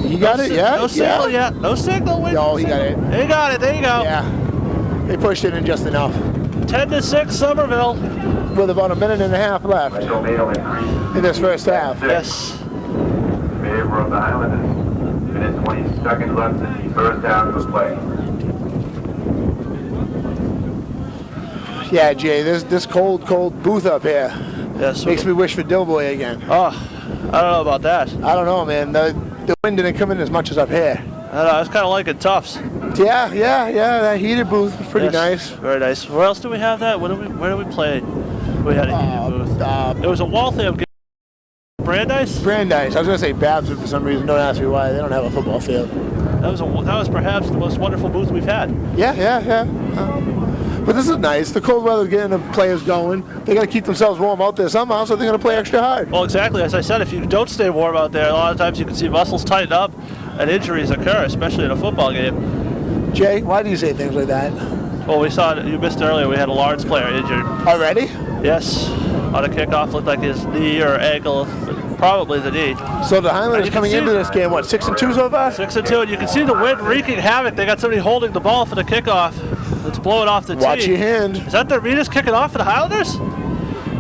You got it, yeah? No signal yet. No signal. Wait Oh, he got it. He got it. There you go. Yeah. They pushed it in just enough. 10-6 Somerville. With about a minute and a half left in this first half. Yes. In favor of the Highlanders. Minute 20 seconds left in the first half of play. Yeah, Jay, this cold booth up here Yes. makes me wish for Doughboy again. Oh, I don't know about that. I don't know, man. The wind didn't come in as much as up here. I don't know, it's kind of like in Tufts. Yeah. That heated booth was pretty nice. Very nice. Where else do we have that? Where do we play? We had a heated booth. It was a Waltham game. Brandeis? Brandeis. I was going to say Babs, but for some reason, don't ask me why. They don't have a football field. That was perhaps the most wonderful booth we've had. Yeah. But this is nice. The cold weather's getting the players going. They got to keep themselves warm out there somehow, so they're going to play extra hard. Well, exactly. As I said, if you don't stay warm out there, a lot of times you can see muscles tighten up and injuries occur, especially in a football game. Jay, why do you say things like that? Well, we saw, you missed earlier, we had a Lawrence player injured. Already? Yes. On a kickoff, looked like his knee or ankle, probably the knee. So the Highlanders coming into this game, what, 6-2 so far? 6-2, and you can see the wind wreaking havoc. They got somebody holding the ball for the kickoff. It's blowing off the tee. Watch your hand. Is that Thermitas kicking off for the Highlanders?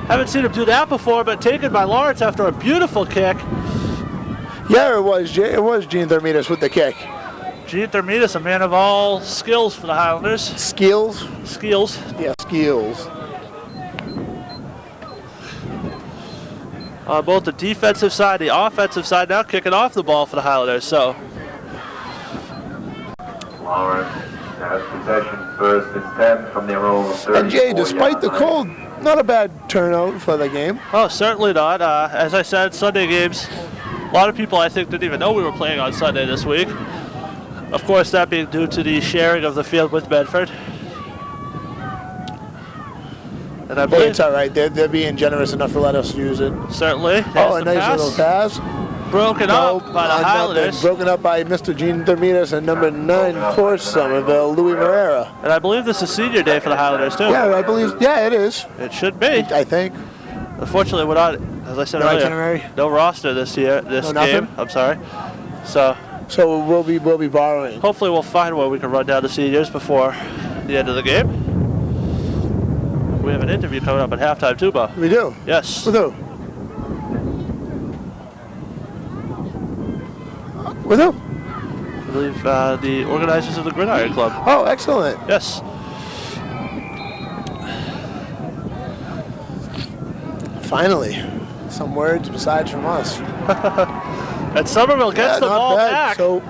Haven't seen him do that before, but taken by Lawrence after a beautiful kick. Yeah, it was Gene Thermitas with the kick. Gene Thermitas, a man of all skills for the Highlanders. Skills? Skills. Yeah, skills. On both the defensive side, the offensive side, now kicking off the ball for the Highlanders. So Lawrence has possession, 1st and 10 from their own 34. And Jay, despite the cold, not a bad turnout for the game. Oh, certainly not. As I said, Sunday games, a lot of people I think didn't even know we were playing on Sunday this week. Of course, that being due to the sharing of the field with Bedford. And I believe it's all right. They're being generous enough to let us use it. Certainly. A nice little pass. Broken up by the Highlanders. Broken up by Mr. Gene Thermitas and number 9 for Somerville, Louis Moreira. And I believe this is senior day for the Highlanders, too. Yeah, I believe. Yeah, it is. It should be. I think. Unfortunately, we're not, as I said No earlier, itinerary? no roster this year, this game. Nothing? I'm sorry. So we'll be borrowing. hopefully we'll find where we can run down the seniors before the end of the game. We have an interview coming up at halftime too, Bob. We do? Yes. With who? With who? I believe the organizers of the Gridiron Club. Oh, excellent. Yes. Finally, some words besides from us. And Somerville gets the ball back. So,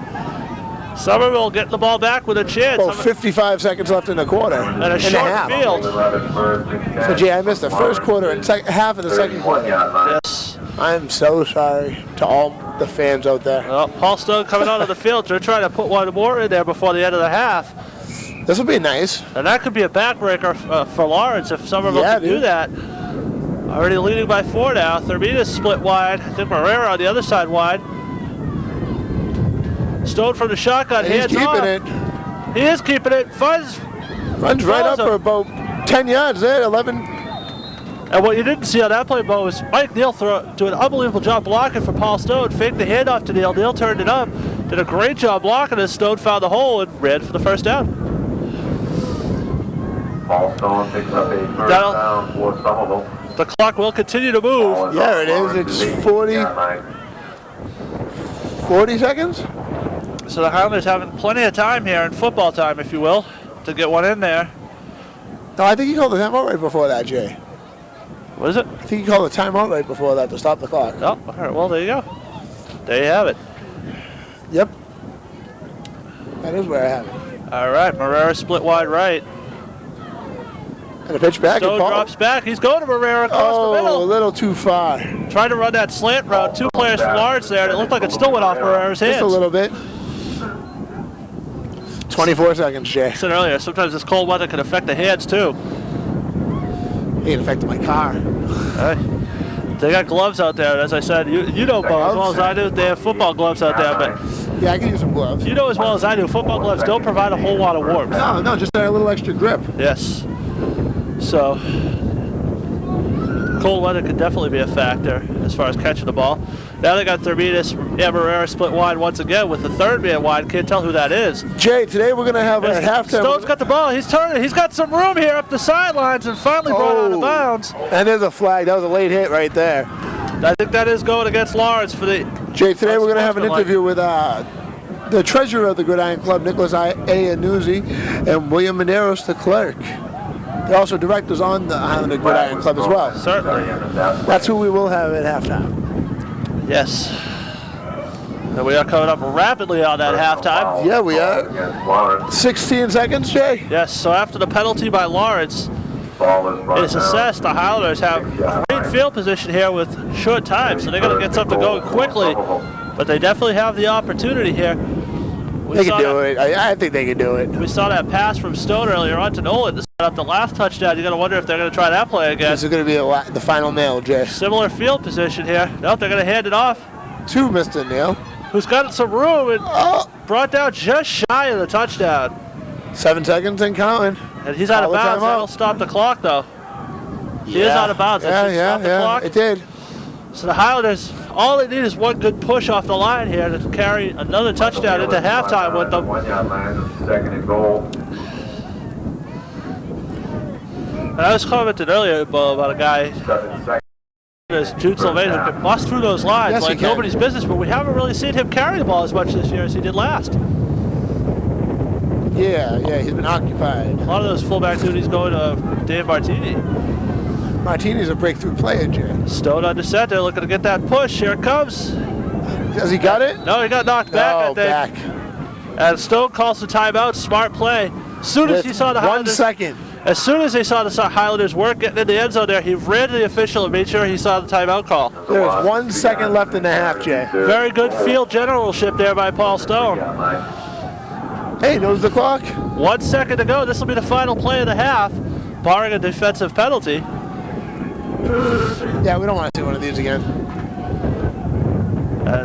Somerville getting the ball back with a chance. 55 seconds left in the quarter. And a short field. So, Jay, I missed the first quarter and half of the second quarter. Yes. I'm so sorry to all the fans out there. Well, Paul Stone coming out of the field. They're trying to put one more in there before the end of the half. This will be nice. And that could be a backbreaker for Lawrence if Somerville can do that. Already leading by 4 now. Thermitas split wide. I think Moreira on the other side wide. Stone from the shotgun. He's keeping it. He is keeping it. Runs right up for about 10 yards there, 11. And what you didn't see on that play, Bo, was Mike Neal do an unbelievable job blocking for Paul Stone. Faked the handoff to Neal. Neal turned it up. Did a great job blocking as Stone found the hole and ran for the first down. Paul Stone picks up a first down for Somerville. The clock will continue to move. Yeah, it is. It's 40 seconds. So the Highlanders having plenty of time here in football time, if you will, to get one in there. No, I think he called the timeout right before that, Jay. What is it? I think he called the timeout right before that to stop the clock. Oh, all right. Well, there you go. There you have it. Yep. That is where I have it. All right. Moreira split wide right. And a pitch back. Stone drops back. He's going to Moreira across the middle. A little too far. Trying to run that slant route. 2 players from Lawrence there, and it looked like it still went off Moreira's hands. Just a little bit. 24 seconds, Jay. I said earlier, sometimes this cold weather can affect the hands too. It affected my car. Hey, they got gloves out there, and as I said, you know, Bo, as well as I do, they have football gloves out there, but yeah, I can use some gloves. You know as well as I do, football gloves don't provide a whole lot of warmth. No, just a little extra grip. Yes. So, cold weather could definitely be a factor as far as catching the ball. Now they got Thermitas and Moreira split wide once again with the third man wide. Can't tell who that is. Jay, today we're going to have a halftime. Stone's got the ball. He's turning. He's got some room here up the sidelines and finally brought out of bounds. And there's a flag. That was a late hit right there. I think that is going against Lawrence for the... Jay, today we're going to have an interview with the treasurer of the Gridiron Club, Nicholas A. Anuzzi, and William Maneros, the clerk. They're also directors on the Highlander Gridiron Club as well. Certainly. That's who we will have at halftime. Yes. And we are coming up rapidly on that halftime. Yeah, we are. Against Lawrence. 16 seconds, Jay. Yes, so after the penalty by Lawrence, Ball is brought it's assessed the Highlanders have great field position here with short time, so they're going to get something going quickly. But they definitely have the opportunity here. They can do it. I think they can do it. We saw that pass from Stone earlier on to Nolan to set up the last touchdown. You got to wonder if they're going to try that play again. This is going to be the final nail, Jay. Similar field position here. Nope, they're going to hand it off. To Mr. Neal. Who's got some room and brought down just shy of the touchdown. 7 seconds and counting. And he's out of Call the bounds. timeout. That'll stop the clock, though. He is out of bounds. That should stop the clock. It did. So the Highlanders, all they need is one good push off the line here to carry another touchdown into halftime with them. 1 yard line, second and goal. And I was commented earlier, Bo, about a guy, 7 seconds. there's Jude Sylvain, who can bust through those lines Yes, he like can. nobody's business, but we haven't really seen him carry the ball as much this year as he did last. Yeah, he's been occupied. A lot of those fullback duties going to Dave Martini. Martini's a breakthrough player, Jay. Stone under center, looking to get that push. Here it comes. Has he got it? No, he got knocked back, I Oh, think. back. And Stone calls the timeout. Smart play. As soon as he saw the 1 Highlanders, second. as soon as they saw the Highlanders work getting in the end zone there, he ran to the official and made sure he saw the timeout call. There's 1 second left in the half, Jay. Very good field generalship there by Paul Stone. Hey, knows the clock. 1 second to go. This will be the final play of the half, barring a defensive penalty. Yeah, we don't want to see one of these again.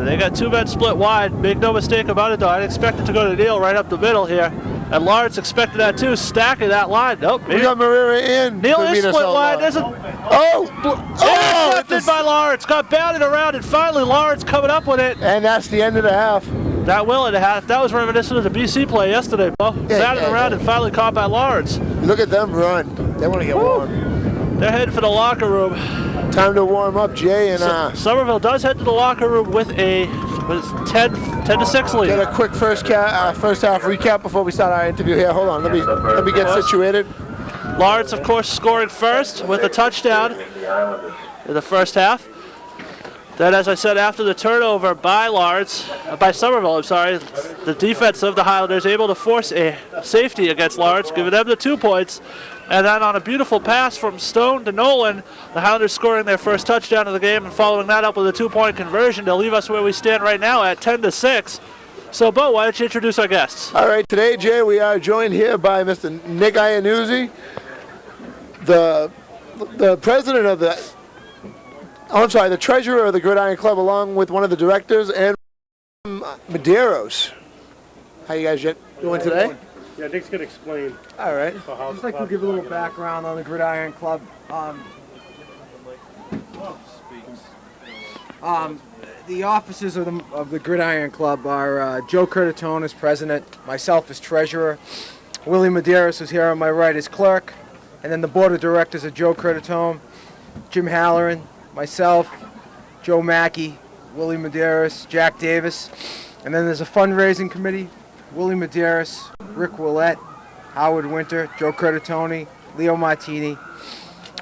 They got 2 men split wide. Make no mistake about it, though. I'd expect it to go to Neal right up the middle here. And Lawrence expected that, too, stacking that line. Nope. We got Marrera in. Neal to is meet us split all wide. up. There's a intercepted it's by Lawrence. Got batted around, and finally Lawrence coming up with it. And that's the end of the half. That will and a half. That was reminiscent of the BC play yesterday, Bo. Batted around and finally caught by Lawrence. Look at them run. They want to get warm. They're heading for the locker room. Time to warm up, Jay, and Somerville does head to the locker room with a 10-6 lead. get a quick first half recap before we start our interview here. Hold on, let me get situated. Lawrence, of course, scoring first with a touchdown in the first half. Then, as I said, after the turnover by Somerville, the defense of the Highlanders able to force a safety against Lawrence, giving them the 2 points. And then on a beautiful pass from Stone to Nolan, the Highlanders scoring their first touchdown of the game and following that up with a 2-point conversion to leave us where we stand right now at 10-6. So, Bo, why don't you introduce our guests? All right, today, Jay, we are joined here by Mr. Nick Iannuzzi, the president of the treasurer of the Gridiron Club, along with one of the directors, and Medeiros. How you guys doing today? Yeah, Nick's going to explain. All right. Just like to give a little background on the Gridiron Club. The offices of the Gridiron Club are Joe Curtatone as president, myself as treasurer, Willie Medeiros, who's here on my right, as clerk, and then the board of directors are Joe Curtatone, Jim Halloran, myself, Joe Mackey, Willie Medeiros, Jack Davis, and then there's a fundraising committee, Willie Medeiros, Rick Willett, Howard Winter, Joe Curtatone, Leo Martini,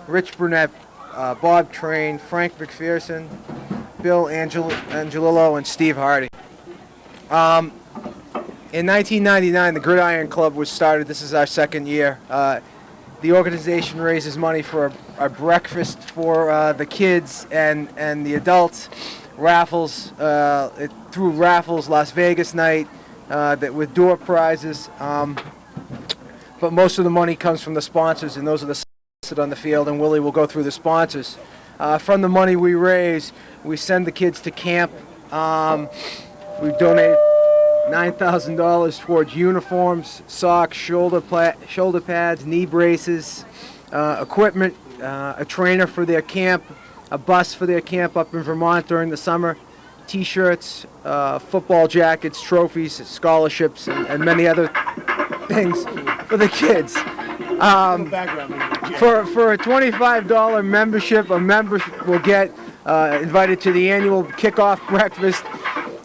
Rich Burnett, Bob Train, Frank McPherson, Bill Angelillo, and Steve Hardy. In 1999, the Gridiron Club was started. This is our second year. The organization raises money for a breakfast for the kids and the adults, raffles, through raffles, Las Vegas night, that with door prizes. But most of the money comes from the sponsors, and those are the sit on the field, and Willie will go through the sponsors. From the money we raise, we send the kids to camp. We donated $9,000 towards uniforms, socks, shoulder pads, knee braces, equipment, a trainer for their camp, a bus for their camp up in Vermont during the summer, T-shirts, football jackets, trophies, scholarships, and many other things for the kids. For a $25 membership, a member will get invited to the annual Kickoff breakfast,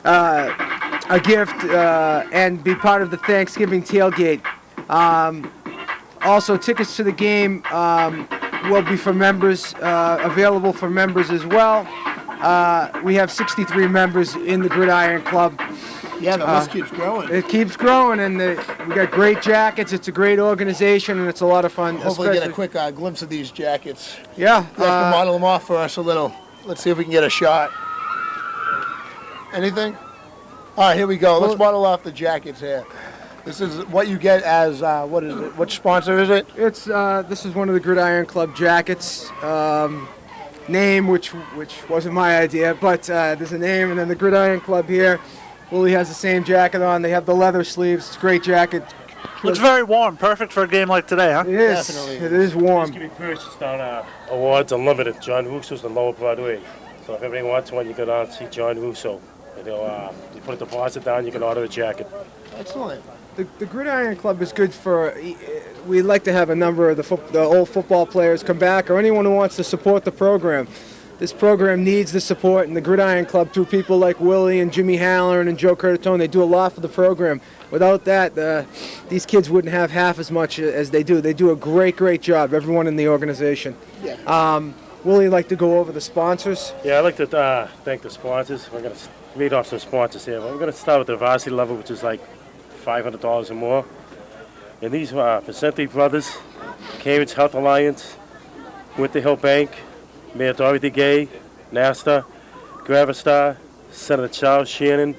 a gift, and be part of the Thanksgiving tailgate. Also, tickets to the game will be for members, available for members as well. We have 63 members in the Gridiron Club. Yeah, the list keeps growing. It keeps growing, and we got great jackets. It's a great organization, and it's a lot of fun. Hopefully get a quick glimpse of these jackets. Yeah. You have to model them off for us a little. Let's see if we can get a shot. Anything? All right, here we go. Let's model off the jackets here. This is what you get as, what is it? Which sponsor is it? It's this is one of the Gridiron Club jackets. Name, which wasn't my idea, but there's a name, and then the Gridiron Club here. Willie has the same jacket on. They have the leather sleeves. It's a great jacket. Looks very warm. Perfect for a game like today, huh? It is. Definitely. It is warm. This can be purchased on Awards Unlimited. John Russo's on Lower Broadway. So if anybody wants one, you go down and see John Russo. And you put a deposit down, you can order a jacket. Excellent. The Gridiron Club is good for. We'd like to have a number of the old football players come back, or anyone who wants to support the program. This program needs the support, and the Gridiron Club, through people like Willie and Jimmy Halloran and Joe Curtatone, they do a lot for the program. Without that, these kids wouldn't have half as much as they do. They do a great job, everyone in the organization. Yeah. Willie, like to go over the sponsors? Yeah, I'd like to thank the sponsors. We're going to read off some sponsors here. We're going to start with the varsity level, which is like $500 or more. And these are Vicente Brothers, Cambridge Health Alliance, Winter Hill Bank, Mayor Dorothy Gay, NASTA, Gravistar, Senator Charles Shannon,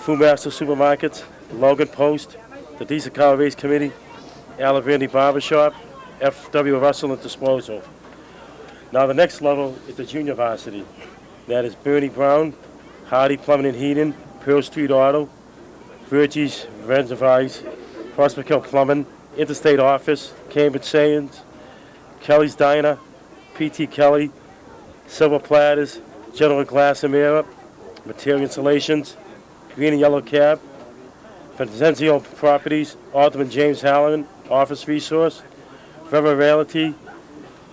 Foodmaster Supermarkets, Logan Post, the Decent Cow Race Committee, Alavanti Barbershop, FW Russell and Disposal. Now the next level is the junior varsity. That is Bernie Brown, Hardy Plumbing and Heating, Pearl Street Auto, Virgie's Rents of Ice, Prospect Hill Plumbing, Interstate Office, Cambridge Sayings, Kelly's Diner, P.T. Kelly, Silver Platters, General Glass and Mirror, Material Installations, Green and Yellow Cab, Vincenzo Properties, Alderman James Halloran, Office Resource, Forever Realty,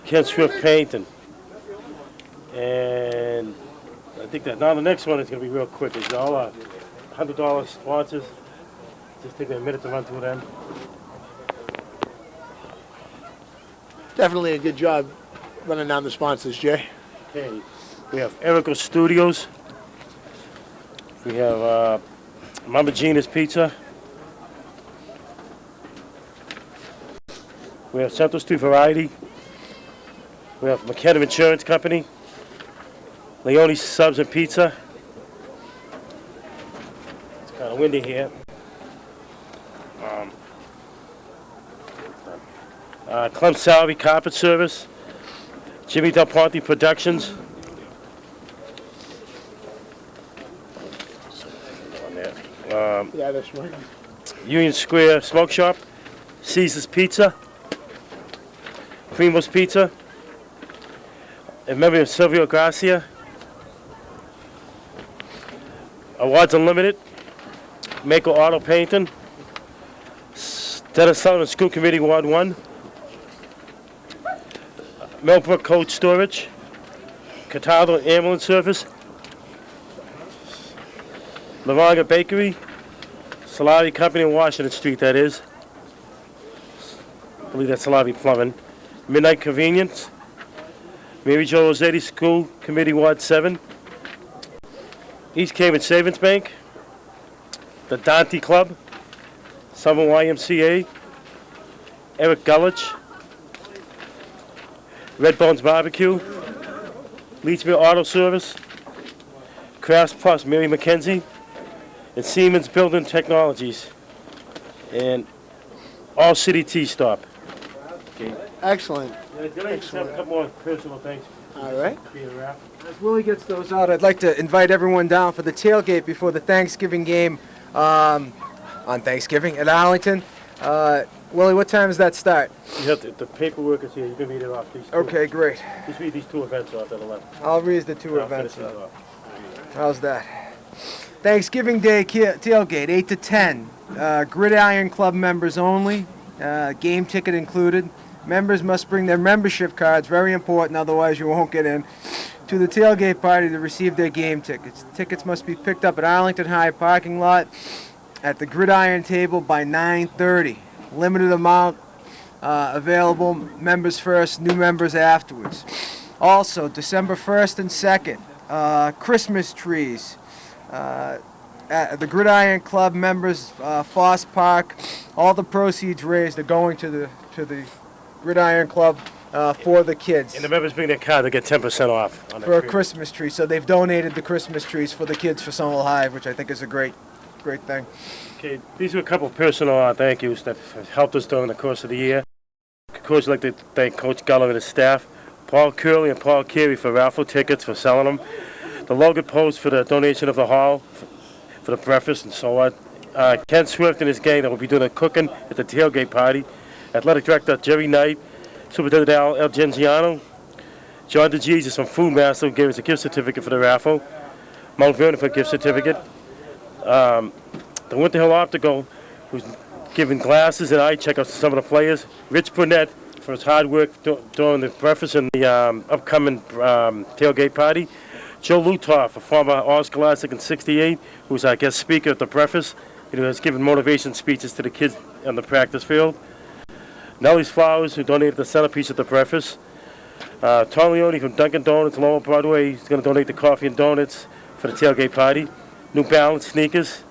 Ken Swift Painting. And I think that now the next one is going to be real quick. It's all $100 sponsors. Just take a minute to run through them. Definitely a good job running down the sponsors, Jay. Okay, we have Erico Studios. We have Mama Gina's Pizza. We have Central Street Variety. We have McKenna Insurance Company. Leone's Subs and Pizza. It's kind of windy here. Clem Salary Carpet Service. Jimmy Del Ponte Productions. Yeah, that's right. Union Square Smoke Shop. Caesar's Pizza. Primo's Pizza. In memory of Silvio Garcia. Awards Unlimited. Mako Auto Painting. Dennis Sullivan School Committee Ward 1. Millbrook Cold Storage. Cataldo Ambulance Service. Lavanga Bakery. Solari Company on Washington Street, that is. I believe that's Solari Plumbing. Midnight Convenience. Mary Jo Rossetti School Committee Ward 7. East Cambridge Savings Bank. The Dante Club. Summer YMCA. Eric Gullich. Red Bones Barbecue. Leachville Auto Service. Crafts Plus Mary McKenzie. And Siemens Building Technologies. And All City Tea Stop. Okay. Excellent. Just have a couple more personal things. All right. As Willie gets those out, I'd like to invite everyone down for the tailgate before the Thanksgiving game on Thanksgiving at Arlington. Willie, what time does that start? You have the paperwork is here. You can read it off. These two. Okay, great. Just read these two events off that 11. I'll read the two I'll events. finish it off. How's that? Thanksgiving Day tailgate, 8 to 10. Gridiron Club members only. Game ticket included. Members must bring their membership cards, very important, otherwise you won't get in, to the tailgate party to receive their game tickets. Tickets must be picked up at Arlington High parking lot at the Gridiron table by 9:30. Limited amount available, members first, new members afterwards. Also, December 1st and 2nd, Christmas trees. The Gridiron Club members, Foss Park, all the proceeds raised are going to the Gridiron Club for the kids. And the members bring their card, they get 10% off on For a tree. Christmas tree. So they've donated the Christmas trees for the kids for Somerville High, which I think is a great thing. Okay, these are a couple of personal thank yous that have helped us during the course of the year. Of course, I'd like to thank Coach Geller and his staff, Paul Curley and Paul Carey for raffle tickets, for selling them, the Logan Post for the donation of the hall, for the breakfast and so on, Ken Swift and his gang that will be doing the cooking at the tailgate party, Athletic Director Jerry Knight, Superintendent Al Genziano, John DeJesus from Food Master who gave us a gift certificate for the raffle, Mount Vernon for a gift certificate, the Winter Hill Optical, who's giving glasses and eye checkups to some of the players, Rich Burnett for his hard work during the breakfast and the upcoming tailgate party, Joe Lutoff, a former All-Scholastic in '68, who's our guest speaker at the breakfast, who has given motivation speeches to the kids on the practice field. Nellie's Flowers, who donated the centerpiece at the breakfast. Tom Leone from Dunkin' Donuts, Lower Broadway, he's going to donate the coffee and donuts for the tailgate party. New Balance sneakers.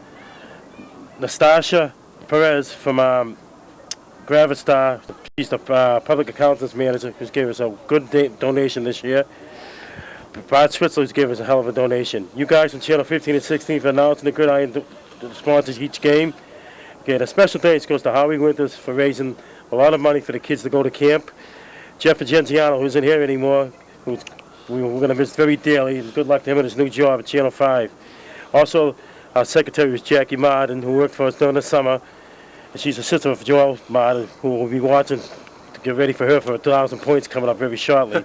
Nastasha Perez from Gravistar, she's the public accountants manager, who's gave us a good donation this year. Brad Switzler, who's gave us a hell of a donation. You guys from Channel 15 and 16 for announcing the Gridiron sponsors each game. Again, a special thanks goes to Howie Winters for raising a lot of money for the kids to go to camp. Jeff Genziano, who isn't here anymore, we're going to miss very dearly. Good luck to him in his new job at Channel 5. Also, our secretary was Jackie Martin, who worked for us during the summer. And she's a sister of Joel Martin, who will be watching to get ready for her for 1,000 points coming up very shortly.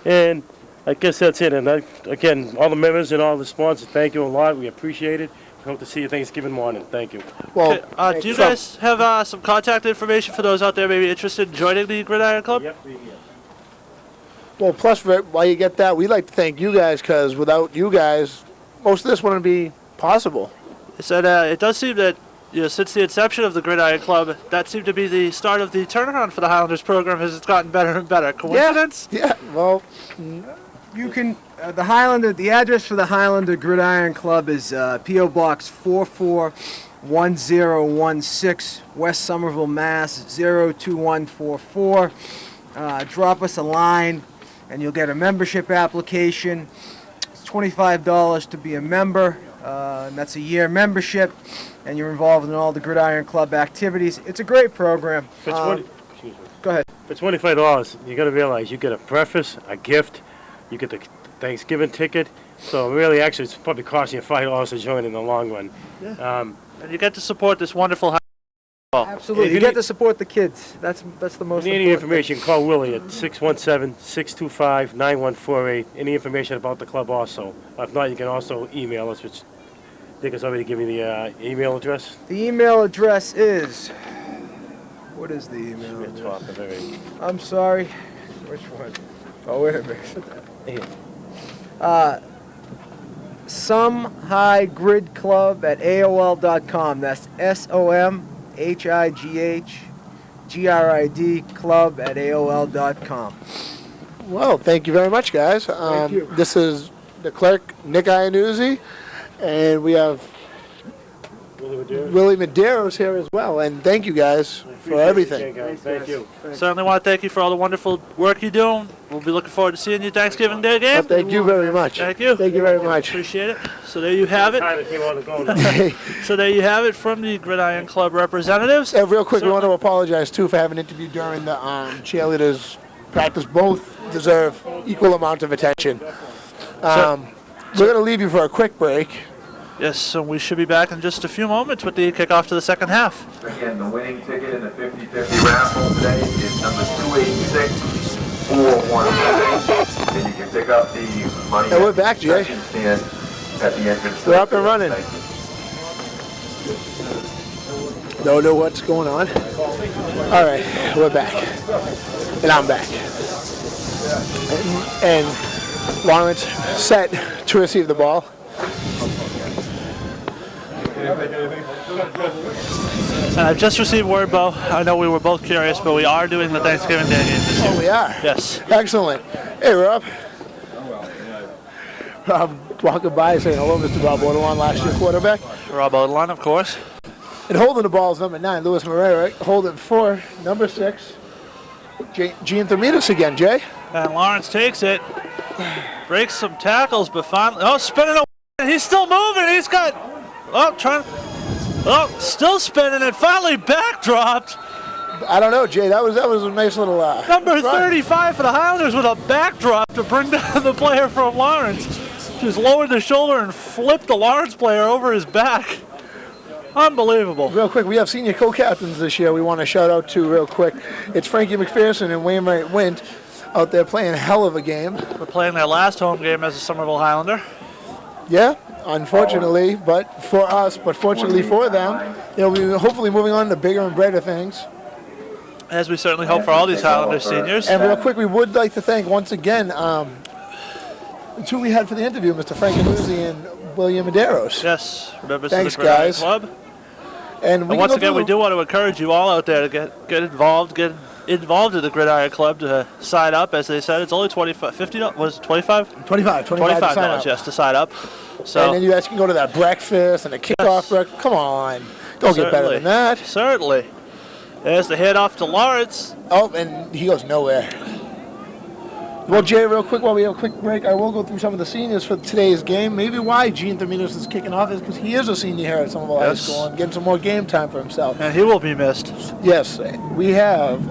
And I guess that's it. And again, all the members and all the sponsors, thank you a lot. We appreciate it. We hope to see you Thanksgiving morning. Thank you. Well, Okay, do you guys have some contact information for those out there maybe interested in joining the Gridiron Club? Yep. well, plus while you get that, we'd like to thank you guys because without you guys, most of this wouldn't be possible. So it does seem that since the inception of the Gridiron Club, that seemed to be the start of the turnaround for the Highlanders program as it's gotten better and better. Coincidence? Yeah. Well, You can, the address for the Highlander Gridiron Club is P.O. Box 441016, West Somerville, Mass. 02144. Drop us a line and you'll get a membership application. It's $25 to be a member, and that's a year membership, and you're involved in all the Gridiron Club activities. It's a great program. Go ahead. For $25, you got to realize you get a breakfast, a gift, you get the Thanksgiving ticket. So really, actually, it's probably costing you $5 to join in the long run. Yeah. And you get to support this wonderful Absolutely. You get to support the kids. That's the most important. Any information, call Willie at 617-625-9148. Any information about the club also. If not, you can also email us, which I think has already given me the email address. The email address is... What is the email At the top address? of every- I'm sorry. Which one? Oh, wait a minute. somehigggridclub@aol.com. That's SOMHIGHGRID club@aol.com. well, thank you very much, guys. Thank you. This is the clerk, Nick Iannuzzi, and we have Willie Medeiros here as well. And thank you guys for everything. Thank you. Certainly want to thank you for all the wonderful work you're doing. We'll be looking forward to seeing you Thanksgiving Day game. Well, thank you very much. Thank you. Thank you very much. Appreciate it. So there you have it. Time if you want to go now. So there you have it from the Gridiron Club representatives. Real quick, we want to apologize too for having an interview during the cheerleaders practice. Both deserve equal amount of attention. We're going to leave you for a quick break. Yes, so we should be back in just a few moments with the kickoff to the second half. Again, the winning ticket in the 50-50 raffle today is number 286-417. And you can pick up the money. And we're back, Jay. Stand at the entrance. We're up and running. Thank you. Don't know what's going on. All right, we're back. And I'm back. And Lawrence set to receive the ball. And I've just received word, Bo. I know we were both curious, but we are doing the Thanksgiving Day game this year. Oh, we are? Yes. Excellent. Hey, Rob. walking by saying hello, Mr. Bob Bordelon, last year quarterback. Rob Odlon, of course. And holding the ball is number 9, Luis Moreira. Holding 4, number 6, Gene Thermidis again, Jay. And Lawrence takes it, breaks some tackles, but finally, spinning away. He's still moving. He's got, still spinning and finally backdropped. I don't know, Jay. That was a nice little. Number 35 for the Highlanders with a backdrop to bring down the player from Lawrence. Just lowered the shoulder and flipped the Lawrence player over his back. Unbelievable. Real quick, we have senior co-captains this year we want to shout out to real quick. It's Frankie McPherson and Wainwright Wint out there playing a hell of a game. We're playing their last home game as a Somerville Highlander. Yeah, unfortunately, but for us, but fortunately for them, they'll be hopefully moving on to bigger and brighter things. As we certainly hope for all these Highlander seniors. And real quick, we would like to thank once again the two we had for the interview, Mr. Frank Anuzzi and William Medeiros. Yes, members Thanks, of the Gridiron guys. Club. And once again, we do want to encourage you all out there to get involved in the Gridiron Club to sign up. As they said, it's only $25. Was it $25? $25 yes, to sign up. So and then you guys can go to that breakfast and the kickoff breakfast. Come on, don't get better than that. Certainly. There's the handoff to Lawrence. Oh, and he goes nowhere. Well, Jay, real quick, while we have a quick break, I will go through some of the seniors for today's game. Maybe why Gene Thermidis is kicking off is because he is a senior here at Somerville High School and getting some more game time for himself. And he will be missed. Yes, we have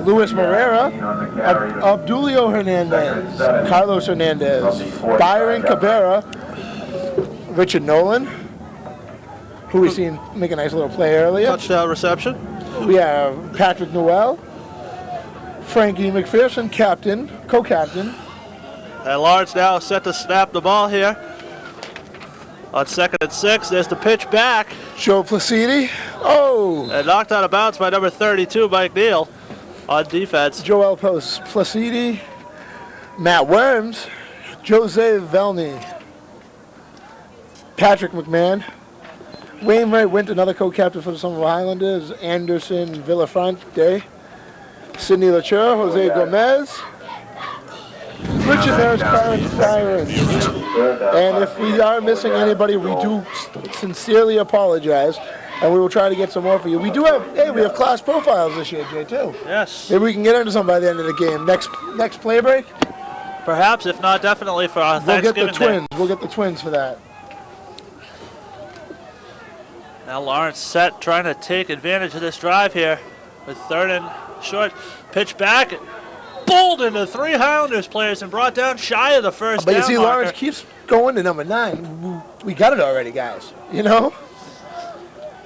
Luis Moreira, Abdulio Hernandez, Carlos Hernandez, Byron Cabrera, Richard Nolan, who we've seen make a nice little play earlier. Touchdown reception. We have Patrick Noel, Frankie McPherson, captain, co-captain. And Lawrence now set to snap the ball here. On 2nd and 6, there's the pitch back. Joe Placidi. Oh! And knocked out of bounds by number 32, Mike Neal, on defense. Joel Placidi, Matt Worms, Jose Velney, Patrick McMahon, Wainwright Wint, another co-captain for the Somerville Highlanders, Anderson Villafrante, Sidney Lachur, Jose Gomez, Richard Harris, Clarence Cyrus. And if we are missing anybody, we do sincerely apologize, and we will try to get some more for you. We do have, we have class profiles this year, Jay, too. Yes. Maybe we can get into some by the end of the game. Next play break? Perhaps, if not, definitely for our Thanksgiving Day. We'll get the twins for that. Now Lawrence set, trying to take advantage of this drive here with 3rd and short. Pitch back, bowled into 3 Highlanders players and brought down shy of the first down But you see, marker. Lawrence keeps going to number 9. We got it already, guys. You know?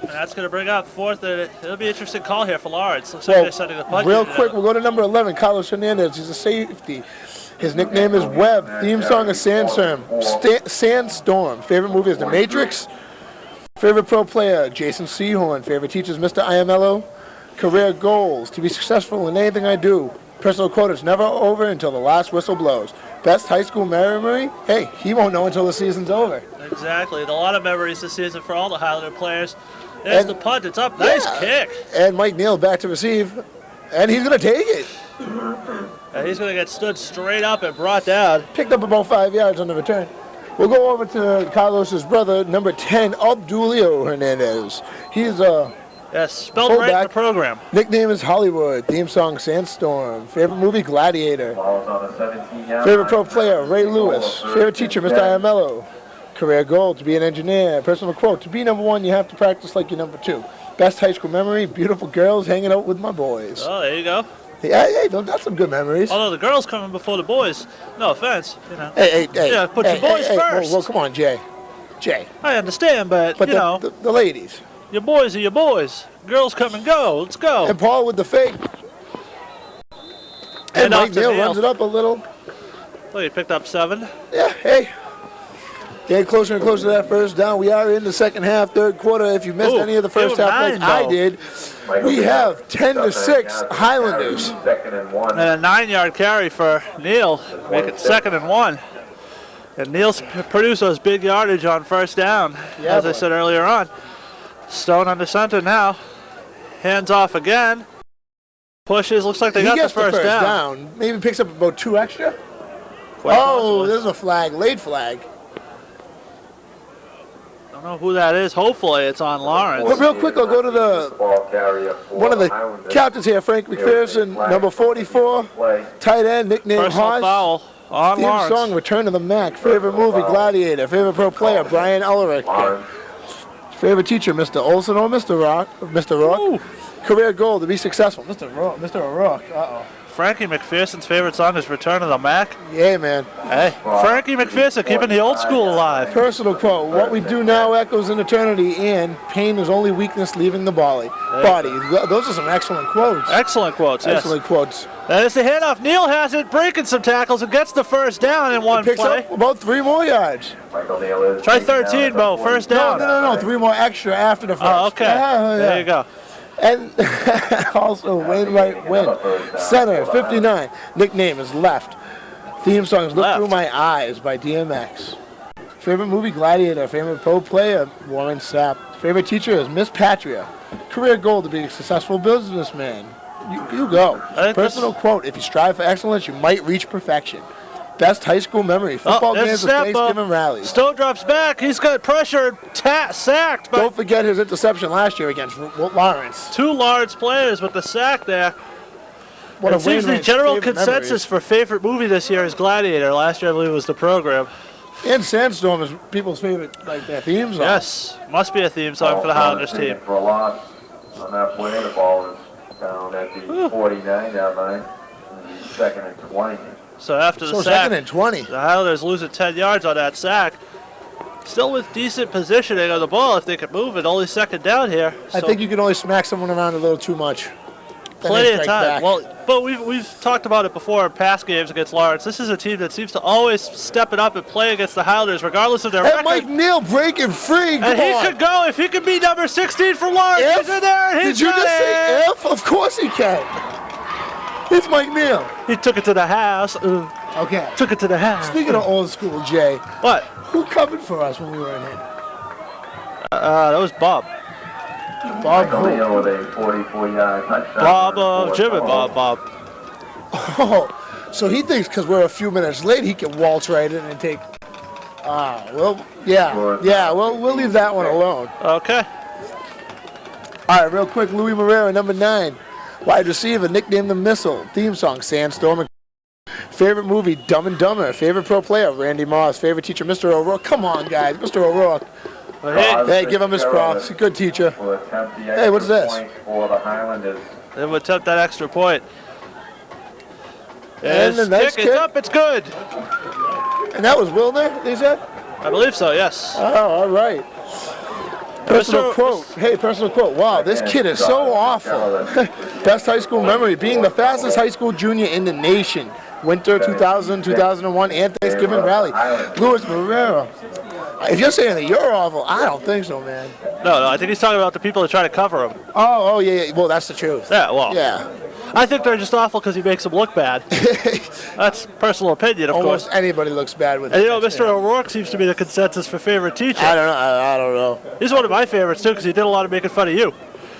And that's going to bring up 4th. It'll be an interesting call here for Lawrence. Looks like they're setting the punt. Real quick, we'll go to number 11, Carlos Hernandez. He's a safety. His nickname is Webb. Theme song is Sandstorm. Favorite movie is The Matrix. Favorite pro player, Jason Sehorn. Favorite teacher is Mr. Iamello. Career goals, to be successful in anything I do. Personal quote, it's never over until the last whistle blows. Best high school memory? Hey, he won't know until the season's over. Exactly. A lot of memories this season for all the Highlander players. There's the punt. It's up. Nice kick. And Mike Neal back to receive. And he's going to take it. And he's going to get stood straight up and brought down. Picked up about 5 yards on the return. We'll go over to Carlos's brother, number 10, Abdulio Hernandez. He's a spelled right in the program. Nickname is Hollywood. Theme song, Sandstorm. Favorite movie, Gladiator. Favorite pro player, Ray Lewis. Favorite teacher, Mr. Iamello. Career goal, to be an engineer. Personal quote, to be number 1, you have to practice like you're number 2. Best high school memory, beautiful girls hanging out with my boys. Oh, there you go. Hey, that's some good memories. Although the girls coming before the boys. No offense, you know. Hey. Yeah, put your boys first. Well, come on, Jay. I understand, but you know. The ladies. Your boys are your boys. Girls come and go. Let's go. And Paul with the fake. And Mike Neal runs it up a little. Well, he picked up 7. Yeah, hey. Getting closer and closer to that first down. We are in the second half, third quarter. If you missed any of the first half like I did, we have 10-6 Highlanders. And a 9-yard carry for Neal. Make it 2nd and 1. And Neal's produced those big yardage on first down, as I said earlier on. Stone under center now. Hands off again. Pushes. Looks like they got the first down. Maybe picks up about 2 extra. Quite possibly. There's a flag. Late flag. don't know who that is. Hopefully it's on Lawrence. But real quick, I'll go to the Ball carrier for one of the Highlanders. captains here, Frank McPherson, number 44, tight end, nickname Personal Haas. foul on Theme Lawrence. song, Return to the Mac. Favorite movie, Gladiator. Favorite pro player, Brian Ulrich. Lawrence. Favorite teacher, Mr. Olson or Mr. Rock? Mr. Rock. Career goal to be successful, Mr. Rock. Mr. Rock. Uh-oh. Frankie McPherson's favorite song is Return to the Mac. Yeah, man. Hey, Frankie McPherson keeping the old school alive. Personal quote: what we do now echoes in eternity, and pain is only weakness leaving the body. Those are some excellent quotes. Excellent quotes, yes. Excellent quotes. And it's the handoff. Neal has it, breaking some tackles, and gets the first down in one Picks play. up about 3 more yards. Michael Neal is Try taken down 13, at the Bo. First down. No. 3 more extra after the first. Oh, okay. Yeah. There you go. And also Wainwright win. Center, 59. Nickname is Left. Theme song is Look Left. Through My Eyes by DMX. Favorite movie, Gladiator. Favorite pro player, Warren Sapp. Favorite teacher is Miss Patria. Career goal to be a successful businessman. You go. think Personal quote: if you strive for excellence, you might reach perfection. Best high school memory, football there's games a with snap, Bo. Thanksgiving rallies. Stowe drops back. He's got pressure, sacked by Don't forget his interception last year against Lawrence. 2 large players with the sack there. One It of seems the Wainwright's general favorite consensus for favorite movie this year is Gladiator. Last year, I believe, was The Program. memories. And Sandstorm is people's favorite, like their theme song. Yes, must be a theme song for the Highlanders team. For a loss on that play, the ball is down at the 49-yard line. Second and 20. So after the So sack, second and 20. the Highlanders losing 10 yards on that sack. Still with decent positioning on the ball if they could move it. Only second down here. I So think you can only smack someone around a little too much. Then plenty they of strike time. back. Well, but we've talked about it before in past games against Lawrence. This is a team that seems to always step it up and play against the Highlanders, regardless of their And record. Mike Neal breaking free. Come And he on. could go if he could be number 16 for Lawrence. If? He's in there and he's Did you got just say it. F? Of course he can. It's Mike Neal. He took it to the house. Okay. Took it to the house. Speaking of old school, Jay, What? who covered for us when we were in here? That was Bob. Bob Michael who? Neal with a 44-yard touchdown. Bob, Jim and Bob. Oh, so he thinks because we're a few minutes late, he can waltz right in and take. Well, yeah. Well, we'll leave that one alone. Okay. All right, real quick, Louis Moreira, number 9. Wide receiver, nicknamed the Missile. Theme song, Sandstorm. Favorite movie, Dumb and Dumber. Favorite pro player, Randy Moss. Favorite teacher, Mr. O'Rourke. Come on, guys, Mr. O'Rourke. Well, Hey, give him his props. He's a good teacher. Hey, what's this? For the Highlanders. They would attempt that extra point. And the nice It's kick. up, it's good. And that was Wilner, they said? I believe so, yes. Oh, all right. Personal Mr. quote. Hey, personal quote. Wow, this kid is so awful. Best high school memory, being the fastest high school junior in the nation. Winter 2000, 2001, and Thanksgiving rally. Louis Moreira. If you're saying that you're awful, I don't think so, man. No, I think he's talking about the people that try to cover him. Oh, yeah. Well, that's the truth. Yeah, well. Yeah. I think they're just awful because he makes them look bad. That's personal opinion, of Almost course. anybody looks bad with And it. you know, Mr. O'Rourke seems to be the consensus for favorite teacher. I don't know. I don't know. He's one of my favorites, too, because he did a lot of making fun of you.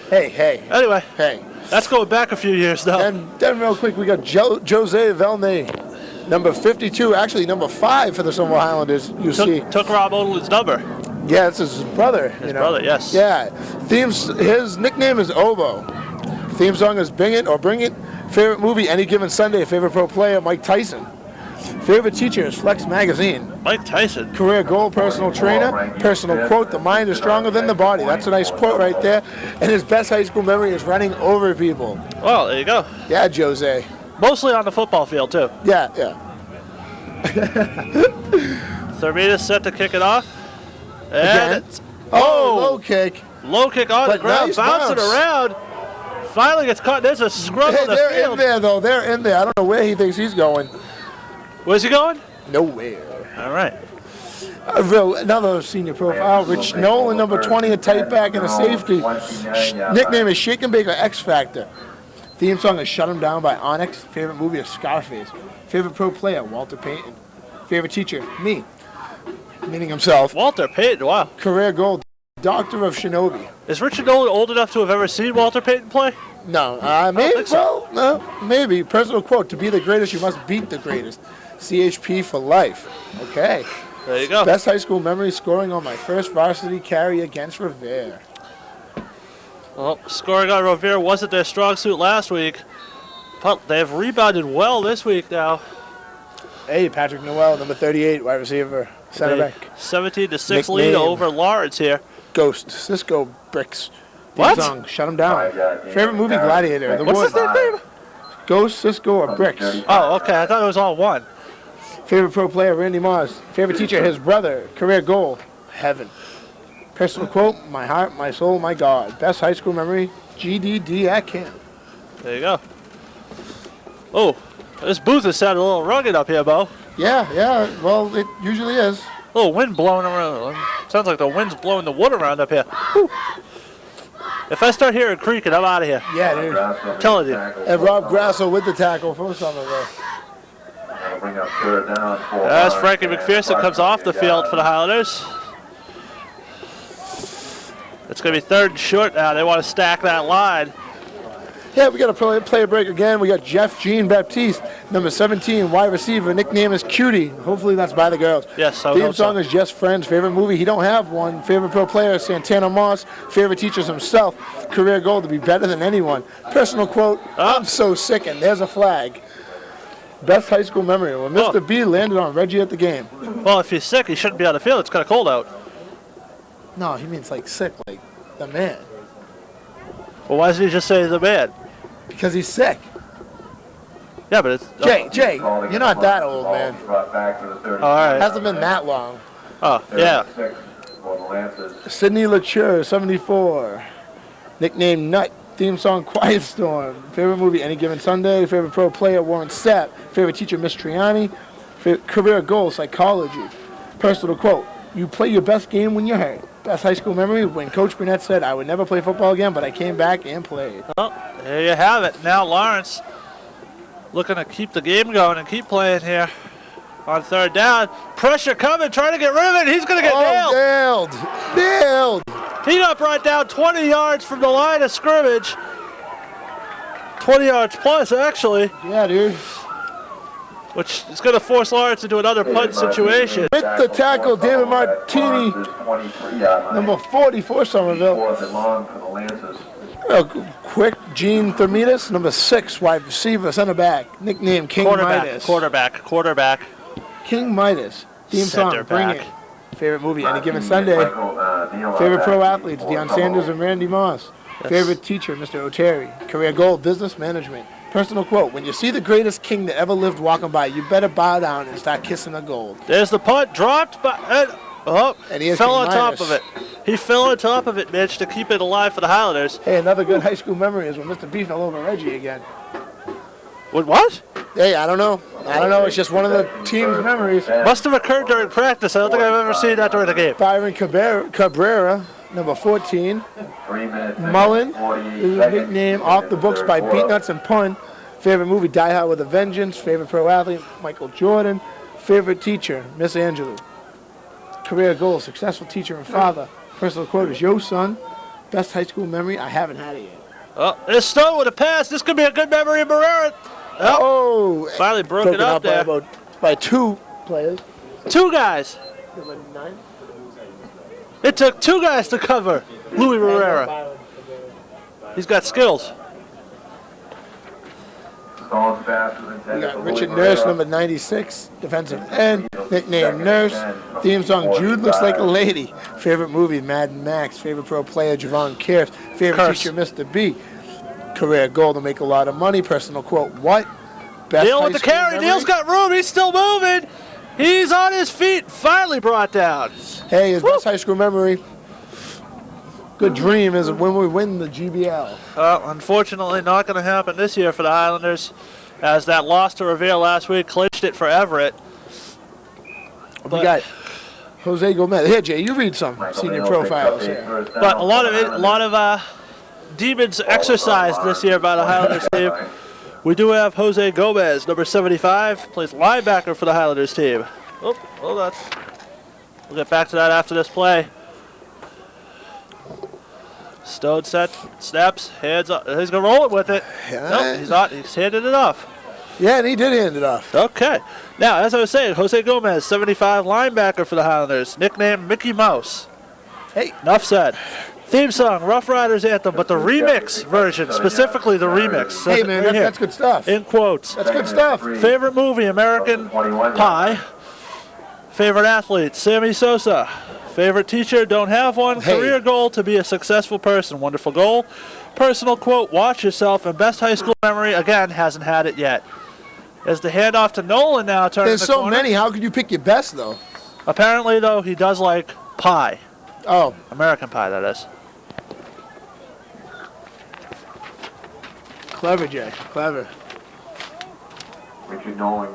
Hey. Anyway, Hey. that's going back a few years, though. Then real quick, we got Jose Velney, number 52, actually number 5 for the Somerville Highlanders, you see. Took Rob Odel's number. Yeah, it's his brother. His brother, yes. Yeah. His nickname is Obo. Theme song is Bring It or Bring It. Favorite movie, Any Given Sunday. Favorite pro player, Mike Tyson. Favorite teacher is Flex Magazine. Mike Tyson. Career goal, personal trainer. Personal quote, the mind is stronger than the body. That's a nice quote right there. And his best high school memory is running over people. Well, there you go. Yeah, Jose. Mostly on the football field, too. Yeah. Thermita's set to kick it off. Again? And it's, Low kick. low kick on the But ground, nice bouncing bounce. around. Finally gets caught. There's a scrum Hey, on the they're field. in there, though. They're in there. I don't know where he thinks he's going. Where's he going? Nowhere. All right. Another senior profile, Rich Nolan, number 20, a tight back and a safety. Nickname is Shake and Baker X Factor. Theme song is Shut 'Em Down by Onyx. Favorite movie is Scarface. Favorite pro player, Walter Payton. Favorite teacher, me, meaning himself. Walter Payton, wow. Career goal, Doctor of Shinobi. Is Richard Nolan old enough to have ever seen Walter Payton play? No, maybe. think so. Well, no, maybe. Personal quote: to be the greatest, you must beat the greatest. CHP for life. Okay. There you go. Best high school memory, scoring on my first varsity carry against Revere. Well, scoring on Revere wasn't their strong suit last week, but they've rebounded well this week now. Hey, Patrick Noel, number 38, wide receiver, center back. 17-6 lead over Lawrence here. Ghost, Cisco Bricks. What? Song, shut him down. Favorite movie, Gladiator. The What's Wood. his name? Ghost, Cisco, or Bricks. Oh, okay. I thought it was all one. Favorite pro player, Randy Moss. Favorite teacher, his brother. Career goal, heaven. Personal quote, my heart, my soul, my God. Best high school memory, GDD at camp. There you go. Oh, this booth is sounding a little rugged up here, Bo. Yeah, well, it usually is. A little wind blowing around. Sounds like the wind's blowing the wood around up here. Whew. If I start hearing creaking, I'm out of here. Yeah, dude. I'm telling you. And Rob Grasso with the tackle from Somerville. As Frankie McPherson comes off the field for the Highlanders. It's going to be 3rd and short now. They want to stack that line. Yeah, we got to play a break again. We got Jeff Jean Baptiste, number 17, wide receiver. Nickname is Cutie. Hopefully that's by the girls. Yes, I Theme hope song so. is Just Friends. Favorite movie, he don't have one. Favorite pro player, Santana Moss. Favorite teachers himself. Career goal, to be better than anyone. Personal quote, I'm so sickened. There's a flag. Best high school memory, when Mr. B landed on Reggie at the game. Well, if he's sick, he shouldn't be on the field. It's kind of cold out. No, he means like sick, like the man. Well, why doesn't he just say the man? Because he's sick. Yeah, but it's... Jay, you're not that old, man. all right. Hasn't been that long. Oh, yeah. Sydney Latour, 74. Nickname Nut. Theme song Quiet Storm. Favorite movie Any Given Sunday. Favorite pro player Warren Sapp. Favorite teacher Miss Triani. Career goal Psychology. Personal quote, you play your best game when you're hurt. Best high school memory when Coach Burnett said I would never play football again, but I came back and played. Well, there you have it. Now Lawrence looking to keep the game going and keep playing here on 3rd down. Pressure coming, trying to get rid of it. He's going to get nailed. Nailed. He got brought down 20 yards from the line of scrimmage. 20 yards plus, actually. Yeah, dude. Which is going to force Lawrence into another punt situation. With the tackle, David Martini, number 44, Somerville. Quick, Gene Thermidis, number 6, wide receiver, center back. Nickname King Midas. Quarterback. King Midas. Theme Center song, Bring back. It. Favorite movie, Any Given Sunday. Favorite pro athletes, Deion Sanders and Randy Moss. Yes. Favorite teacher, Mr. O'Terry. Career goal, business management. Personal quote, when you see the greatest king that ever lived walking by, you better bow down and start kissing the gold. There's the punt, dropped, but And he is fell King on top Midas. of it. He fell on top of it, Mitch, to keep it alive for the Highlanders. Hey, another good high school memory is when Mr. B fell over Reggie again. What? Hey, I don't know. It's just one of the team's memories. Must have occurred during practice. I don't think I've ever seen that during the game. Byron Cabrera, number 14. Mullen, his nickname off the books by Beatnuts and Pun. Favorite movie, Die Hard with a Vengeance. Favorite pro athlete, Michael Jordan. Favorite teacher, Miss Angelou. Career goal, successful teacher and father. Personal quote is, yo, son. Best high school memory, I haven't had it yet. Oh, there's Stone with a pass. This could be a good memory of Barrera. Oh, Finally broke it up there. By 2 players. 2 guys. Number 9. It took 2 guys to cover Louis Barrera. He's got skills. We got Richard Nurse, number 96, defensive end, nickname Nurse. Theme song, Jude Looks Like a Lady. Favorite movie, Mad Max. Favorite pro player, Javon Kearse. Favorite teacher, Mr. B. Career goal to make a lot of money. Personal quote, what? Best Neil high with the school carry. memory? Neil's got room. He's still moving. He's on his feet. Finally brought down. Hey, his best high school memory. Good dream is when we win the GBL. Unfortunately, not going to happen this year for the Highlanders, as that loss to Revere last week clinched it for Everett. We got Jose Gomez. Here, Jay, you read some senior profiles here. But a lot of demons exercised this year by the Highlanders team. We do have Jose Gomez, number 75, plays linebacker for the Highlanders team. Oh, hold on. We'll get back to that after this play. Stone set, snaps, hands up. He's going to roll it with it. Yeah. Nope, he's not. He's handed it off. Yeah, and he did hand it off. Okay. Now, as I was saying, Jose Gomez, 75 linebacker for the Highlanders, nicknamed Mickey Mouse. Hey. Enough said. Theme song, Rough Riders Anthem, but the remix version, specifically the remix. Hey, man, that's good stuff. In quotes. That's good stuff. Favorite movie, American Pie. Favorite athlete, Sammy Sosa. Favorite teacher, don't have one. Hey. Career goal, to be a successful person. Wonderful goal. Personal quote, watch yourself. And best high school memory, again, hasn't had it yet. As the handoff to Nolan now turning There's the so corner. many. How could you pick your best, though? Apparently, though, he does like pie. Oh. American Pie, that is. Clever, Jay. Clever. Richard Nolan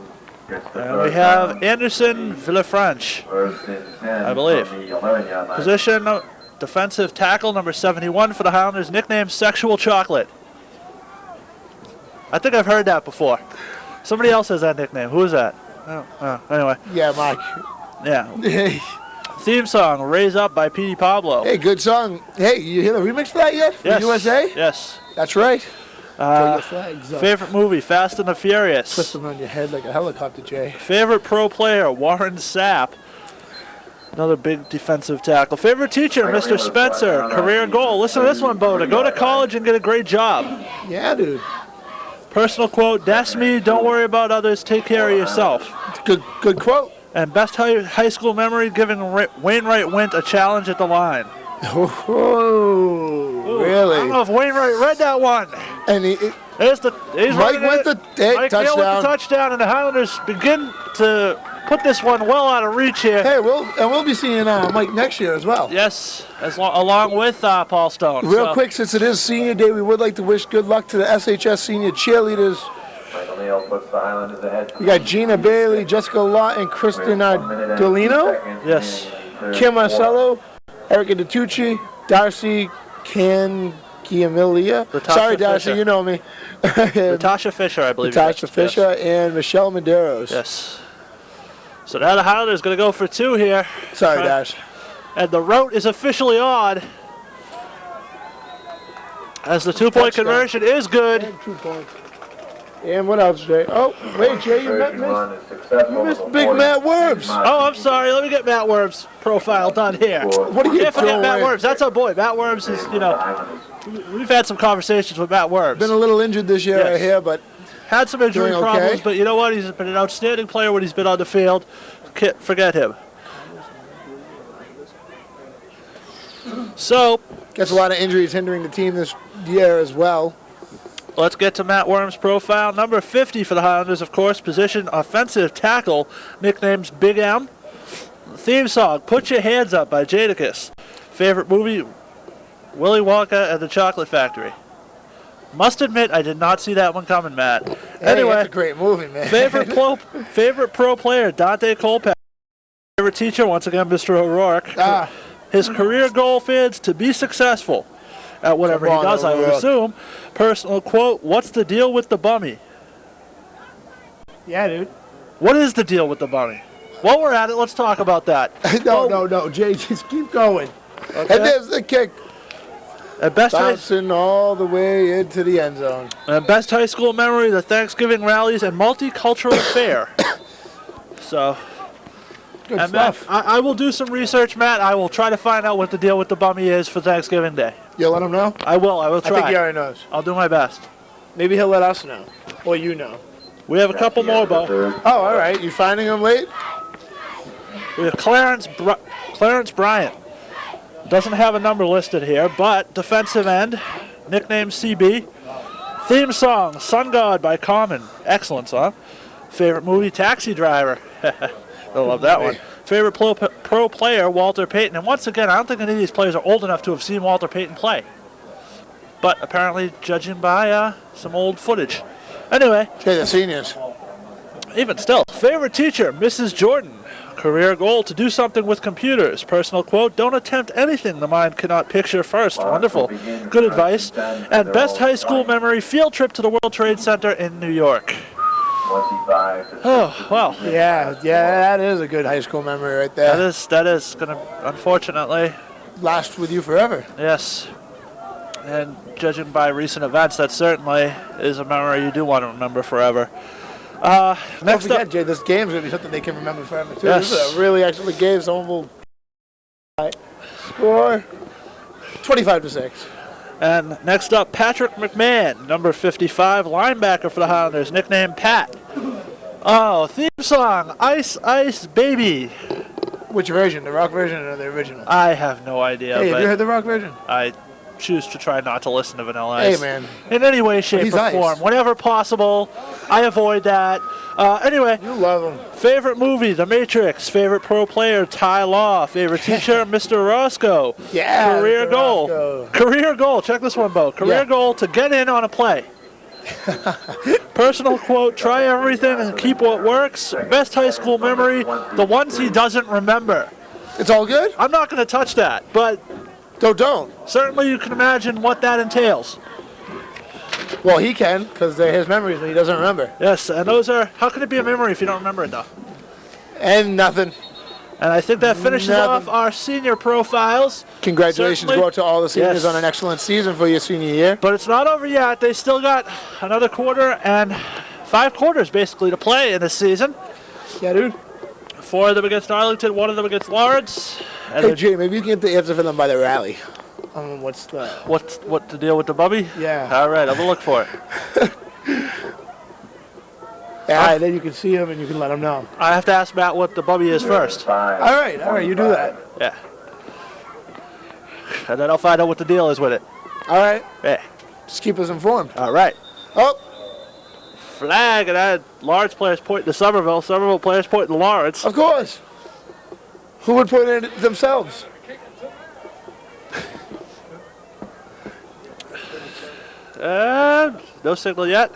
gets the And we have Anderson Villafranche, I believe. Position, defensive tackle, number 71 for the Highlanders, nickname Sexual Chocolate. I think I've heard that before. Somebody else has that nickname. Who is that? Anyway. Yeah, Mike. Yeah. Hey, Theme song, Raise Up by Petey Pablo. hey, good song. Hey, you hear the remix for that yet? For Yes. USA? Yes. That's right. Throw your flags up. Favorite movie, Fast and the Furious. Twist them on your head like a helicopter, Jay. Favorite pro player, Warren Sapp. Another big defensive tackle. Favorite teacher, Mr. Spencer. Career goal. Listen to this one, Boda. Go to college and get a great job. Yeah, dude. Personal quote, that's me. Don't worry about others. Take care of yourself. Good quote. And best high school memory, giving Wainwright Wint a challenge at the line. Oh, really? I don't know if Wainwright read that one. And He's Mike went the Mike Neal with the touchdown. touchdown, and the Highlanders begin to put this one well out of reach here. Hey, we'll be seeing Mike next year as well. Yes, along with Paul Stone. Real quick, since it is senior day, we would like to wish good luck to the SHS senior cheerleaders. Michael Neal puts the Highlanders ahead. We got Gina Bailey, Jessica Lott, and Kristen Dolino, Yes. Kim Marcello, Erica DiTucci, Darcy Cangiamilia. Latasha Sorry, Darcy, Fisher. you know me. Natasha Fisher, I believe. Natasha Fisher and Michelle Medeiros. Yes. So now the Highlanders going to go for two here. Sorry, Dash. And the route is officially on. As the two-point Touchdown. conversion is good. And 2 points. And what else, Jay? Oh, wait, Jay, you missed Big Matt Worms. Oh, I'm sorry. Let me get Matt Worms' profile done here. What are you Can't forget doing? Matt Worms. That's our boy. Matt Worms is, we've had some conversations with Matt Worms. Been a little injured this year Yes. right here, but Had some injury Doing okay. problems, but you know what? He's been an outstanding player when he's been on the field. Can't forget him. So, gets a lot of injuries hindering the team this year as well. let's get to Matt Worm's profile. Number 50 for the Highlanders, of course. Position offensive tackle. Nicknames Big M. Theme song, Put Your Hands Up by Jadakiss. Favorite movie, Willy Wonka and the Chocolate Factory. Must admit, I did not see that one coming, Matt. Hey, Anyway, that's a great movie, man. favorite pro player, Dante Colpack. Favorite teacher, once again, Mr. O'Rourke. His career goal, fans, to be successful at whatever he Come on, does, I would O'Rourke. assume. Personal quote, what's the deal with the bummy? Yeah, dude. What is the deal with the bummy? While we're at it, let's talk about that. No, Jay, just keep going. Okay. And there's the kick. At best Bouncing all the way into the end zone. best high school memory, the Thanksgiving rallies and multicultural fair. So, Good and stuff. Matt, I will do some research, Matt. I will try to find out what the deal with the bummy is for Thanksgiving Day. You'll let him know? I will I try. think he already knows. I'll do my best. Maybe he'll let us know. Or you know. We have a couple more, Bo. Oh, all right. You finding him late? We have Clarence Bryant. Doesn't have a number listed here, but defensive end, nickname CB. Theme song, Sun God by Common. Excellent song. Favorite movie, Taxi Driver. I love that one. Favorite pro player, Walter Payton. And once again, I don't think any of these players are old enough to have seen Walter Payton play. But apparently, judging by some old footage. Anyway, Okay, the seniors. even still, favorite teacher, Mrs. Jordan. Career goal, to do something with computers. Personal quote, don't attempt anything the mind cannot picture first. Wonderful. Good advice. And best high school memory, field trip to the World Trade Center in New York. Oh, well. Yeah, that is a good high school memory right there. That is going to, unfortunately, Last with you forever. yes. And judging by recent events, that certainly is a memory you do want to remember forever. Don't Next forget, up, Jay, this game's going to be something they can remember forever, too. Yes. This is a really excellent game. Somerville score 25-6. and next up, Patrick McMahon, number 55, linebacker for the Highlanders, nicknamed Pat. Oh, theme song, Ice Ice Baby. Which version? The rock version or the original? I have no idea, Hey, have you but heard the rock version? I choose to try not to listen to Vanilla Ice. Hey, man. In any way, shape, He's or Ice. form. Whenever possible, I avoid that. Anyway, You love him. favorite movie, The Matrix. Favorite pro player, Ty Law. Favorite teacher, Mr. Roscoe. Yeah. Career Mr. goal. Roscoe. Career goal. Check this one, Bo. Career Yeah. goal to get in on a play. Personal quote, try everything and keep what works. Best high school memory, the ones he doesn't remember. It's all good? I'm not going to touch that, but Don't. certainly you can imagine what that entails. Well, he can, because they're his memories that he doesn't remember. Yes, and those are, how can it be a memory if you don't remember it, though? And nothing. And I think that finishes Nothing. off our senior profiles. Congratulations Certainly. go out to all the seniors Yes. on an excellent season for your senior year. But it's not over yet. They still got another quarter and 5 quarters, basically, to play in this season. Yeah, dude. 4 of them against Arlington, 1 of them against Lawrence. And Hey, then Jay, maybe you can get the answer for them by the rally. What's the... what to deal with the bubby? Yeah. All right, I'm going to look for it. All right, then you can see him and you can let him know. I have to ask Matt what the bubby is first. All right, you do that. Yeah. And then I'll find out what the deal is with it. All right, Yeah. just keep us informed. All right. Oh, Flag, and I had Lawrence players pointing to Somerville. Somerville players pointing to Lawrence. of course. Who would put it in themselves? And no signal yet.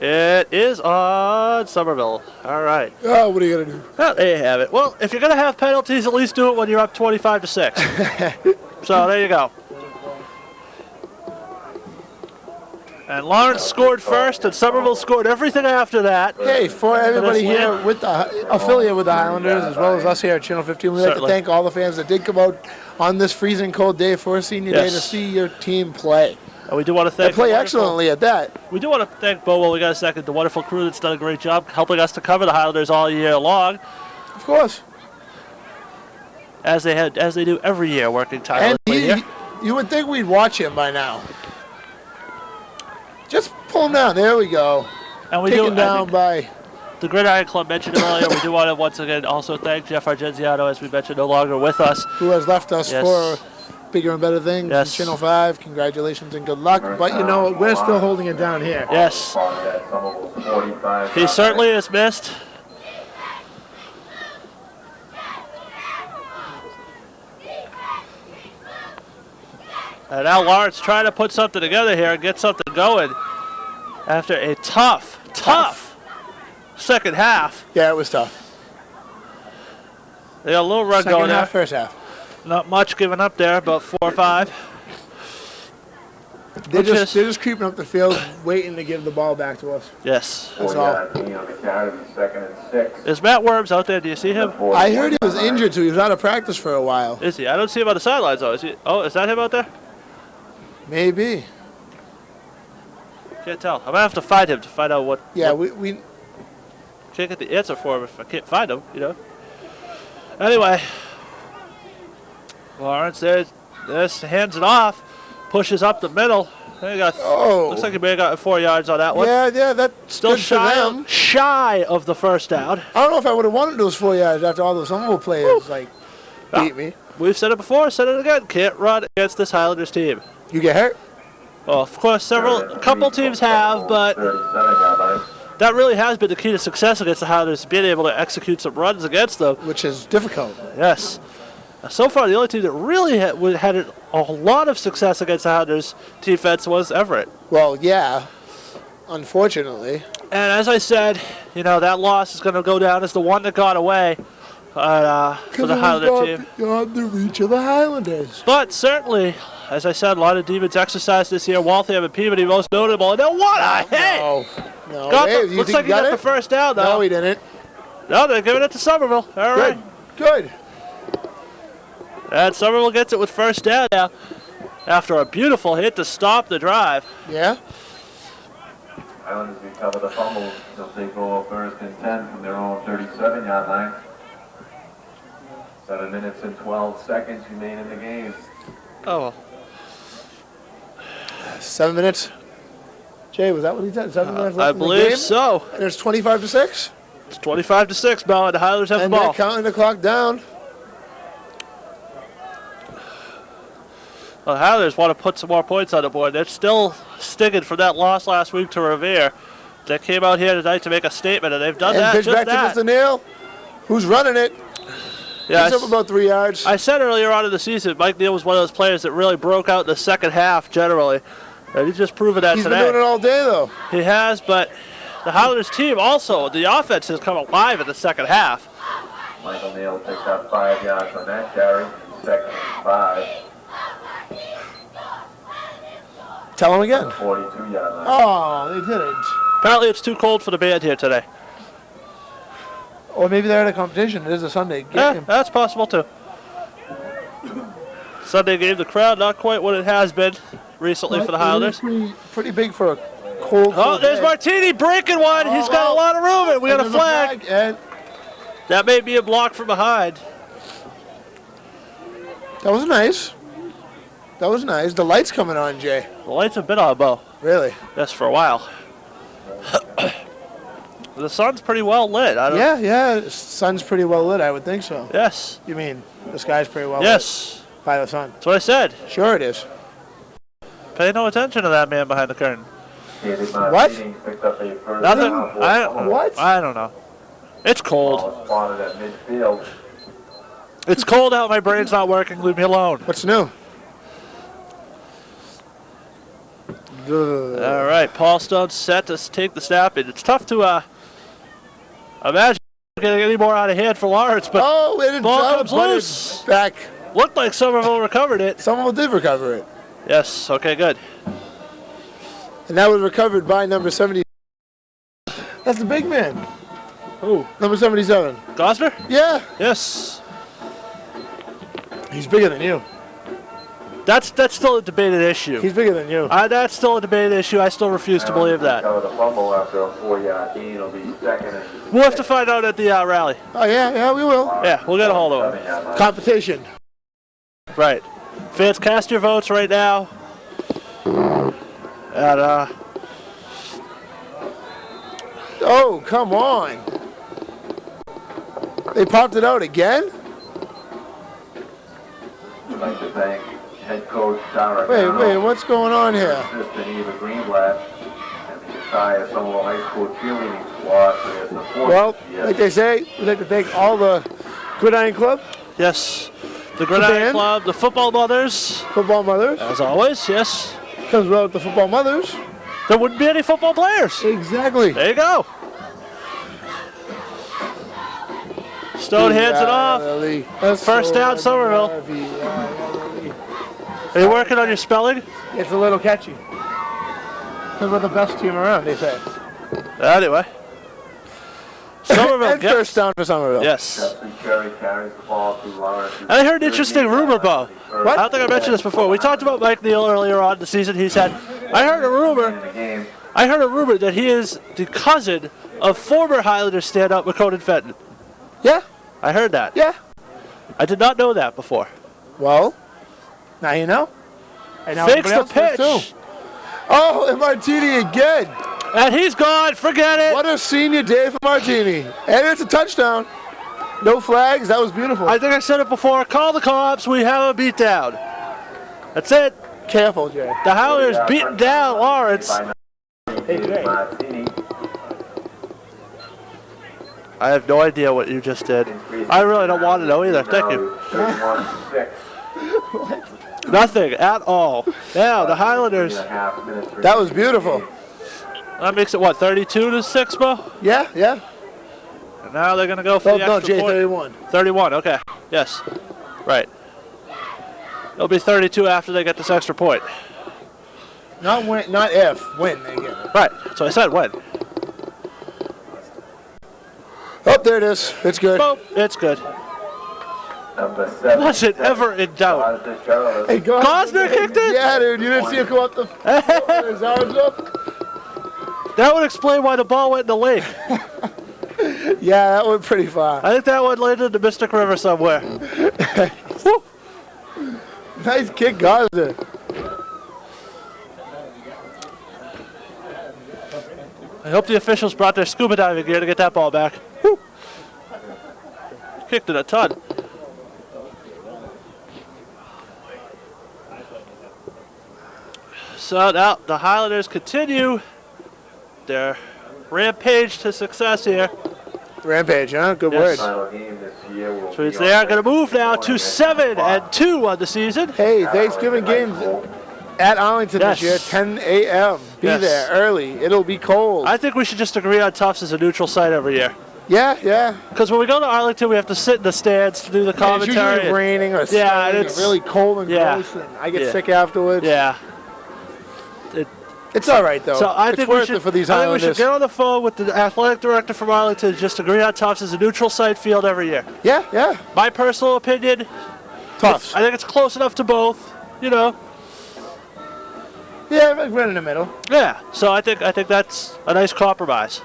It is on Somerville. All right. Oh, what are you going to do? Well, there you have it. Well, if you're going to have penalties, at least do it when you're up 25-6. So there you go. And Lawrence scored first, and Somerville scored everything after that. Hey, for everybody Yes, here with the affiliate with the Highlanders, as well as us here at Channel 15, we'd like to Certainly. thank all the fans that did come out on this freezing cold day for a senior day Yes. to see your team play. And we do want to They thank play the wonderful- excellently at that. We do want to thank Bo while we got a second, the wonderful crew that's done a great job helping us to cover the Highlanders all year long, Of course. as they do every year, working And tirelessly here. you would think we'd watch him by now. Just pull him down. There we go. And we Taken do down by... the Gridiron Club mentioned him earlier. We do want to once again also thank Jeff Argenziano, as we mentioned, no longer with us. who has left us Yes. for bigger and better things. Yes. Channel 5, congratulations and good luck. But you know, we're still holding it down here. Yes, he certainly is missed. And now Lawrence trying to put something together here and get something going after a tough second half. Yeah, it was tough. They got a little run Second going half, there. first half. Not much given up there, about 4 or 5. They're Which is- just creeping up the field, waiting to give the ball back to us. Yes. That's all. Second and 6. Is Matt Worms out there? Do you see him? I heard he was injured, so he was out of practice for a while. Is he? I don't see him on the sidelines, though. Is he? Oh, is that him out there? Maybe. Can't tell. I'm going to have to find him to find out what... Yeah, what- we can't get the answer for him if I can't find him, you know. Anyway, Lawrence there's hands it off, pushes up the middle. They got, looks like he may have gotten 4 yards on that one. yeah, that's Still good for them. shy of the first down. I don't know if I would have wanted those 4 yards after all those Somerville players beat me. We've said it before, said it again. Can't run against this Highlanders team. You get hurt? Well, of course, a couple teams have, but 37 yard line. that really has been the key to success against the Highlanders, being able to execute some runs against them. Which is difficult. Yes. So far, the only team that really had a lot of success against the Highlanders defense was Everett. Well, yeah, unfortunately. And as I said, you know, that loss is going to go down as the one that got away for the Highlander team. Beyond the reach of the Highlanders. But certainly, as I said, a lot of demons exercised this year. Waltham and Peabody most notable. And then what a hit! No, Got Dave, the, you looks think like he got the it? first down, though. No, he didn't. No, they're giving it to Somerville. All right. Good. And Somerville gets it with first down now after a beautiful hit to stop the drive. Yeah. Highlanders recover the fumble. They'll take over first and 10 from their own 37-yard line. 7 minutes and 12 seconds remain in the game. Oh, well. 7 minutes. Jay, was that what he said? 7 minutes left I in the believe game? so. And it's 25-6. It's 25-6, Mel, and the Highlanders have the And ball. they're counting the clock down. Well, the Highlanders want to put some more points on the board. They're still sticking from that loss last week to Revere. They came out here tonight to make a statement, and they've done And that. pitch Just back that. to Mr. Neal, who's running it. Yeah, He's up about 3 yards. I said earlier on in the season, Mike Neal was one of those players that really broke out in the second half generally. And he's just proven that He's today. been doing it all day, though. He has, but the Highlanders team also, the offense has come alive in the second half. Michael Neal picked up 5 yards on that carry. Second and 5. Tell him again. 42-yard line. Oh, they didn't. Apparently it's too cold for the band here today. Or maybe they're at a competition. It is a Sunday Yeah, game. that's possible too. Sunday game, the crowd not quite what it has been recently for the Highlanders. Pretty big for a cold. Oh, cold there's day. Martini breaking one. He's got a lot of room, and we got a And flag. there's and That may be a block from behind. that was nice. That was nice. The light's coming on, Jay. The lights have been on, Bo. Really? Yes, for a while. The sun's pretty well lit. I don't. Yeah. The sun's pretty well lit. I would think so. Yes. You mean the sky's pretty well Yes. lit by the sun? That's what I said. Sure it is. Pay no attention to that man behind the curtain. David What? Martini picked up a first Nothing. down for I, fumble. What? I don't know. It's cold. Ball was spotted at midfield. It's cold out. My brain's not working. Leave me alone. What's new? All right, Paul Stone set to take the snap. It's tough to imagine getting any more out of hand for Lawrence, but Oh, it ball jumped, comes but loose. it's back. looked like Somerville recovered it. Someone did recover it. Yes, okay, good. And that was recovered by number 70. That's the big man. Who? Number 77. Gosner? Yeah. Yes. He's bigger than you. That's still a debated issue. He's bigger than you. That's still a debated issue. I still refuse to believe that. Recover the fumble after a 4-yard gain. It'll be second and We'll have to find out at the rally. Oh, yeah, we will. Yeah, we'll get a hold of him. 7-yard line. Competition. Right. Fans, cast your votes right now. And, Oh, come on. They popped it out again? I'd like to thank head coach Dara Wait, what's going on here? assistant Eva Greenblatt, and the entire Somerville High School cheerleading squad for their support. Well, Yes. like they say, we'd like to thank all the Gridiron Club, yes, the Gridiron band. Club, the Football Mothers, football mothers. as always, yes. Comes well with the football mothers. There wouldn't be any football players. Exactly. There you go. Stone hands it off. First down, Somerville. Are you working on your spelling? It's a little catchy. Because we're the best team around, they say. Anyway. Somerville And gets... first down for Somerville. Yes. Justin Cherry carries the ball to Lawrence. I heard an interesting rumor, Bo. What? I don't think I mentioned this before. We talked about Mike Neal earlier on in the season. He said, I heard a rumor that he is the cousin of former Highlander stand-up Mcmahon Fenton. Yeah, I heard that. yeah. I did not know that before. Well, now you know. And now Fakes everybody the else knows pitch. too. Oh, and Martini again. And he's gone. Forget it. What a senior day for Martini. And it's a touchdown. No flags. That was beautiful. I think I said it before. Call the cops. We have a beatdown. That's it. Careful, Jay. The Highlanders beating down Lawrence. Hey, Jay. I have no idea what you just did. I really don't want to know either. Thank you. 31-6. Nothing at all. Now the Highlanders. That was beautiful. That makes it what, 32-6, Bo? Yeah, yeah. And now they're gonna go for Oh, the no, extra Jay, point. 31. 31. Okay. Yes. Right. It'll be 32 after they get this extra point. Not when, not if. When they get it. Right. So I said when. Oh, there it is. It's good. Boom. It's good. Number 7. Was it ever in doubt? Hey, Gosner kicked it? Yeah, dude. You didn't see him come up the his arms up. That would explain why the ball went in the lake. Yeah, that went pretty far. I think that one landed in the Mystic River somewhere. Woo. Nice kick, Gaza. I hope the officials brought their scuba diving gear to get that ball back. Woo. Kicked it a ton. So now the Highlanders continue their rampage to success here. Rampage, huh? Good Yes. word. Final game this year will So be they are on going to move now to 7-2 on the season. Hey, Thanksgiving games at Arlington Yes. this year, 10 a.m. Be Yes. there early. It'll be cold. I think we should just agree on Tufts as a neutral site every year. Yeah. Because when we go to Arlington, we have to sit in the stands to do the It's commentary. usually raining or Yeah, snowing, it's really cold and yeah. gross, and I get Yeah. sick afterwards. Yeah. It's all right, though. So I it's think we worth should. it for these I think we Highlanders. should get on the phone with the athletic director from Arlington. Just agree on Tufts as a neutral site field every year. Yeah. My personal opinion, Tough. I think it's close enough to both. You know. Yeah, right in the middle. Yeah. So I think that's a nice compromise.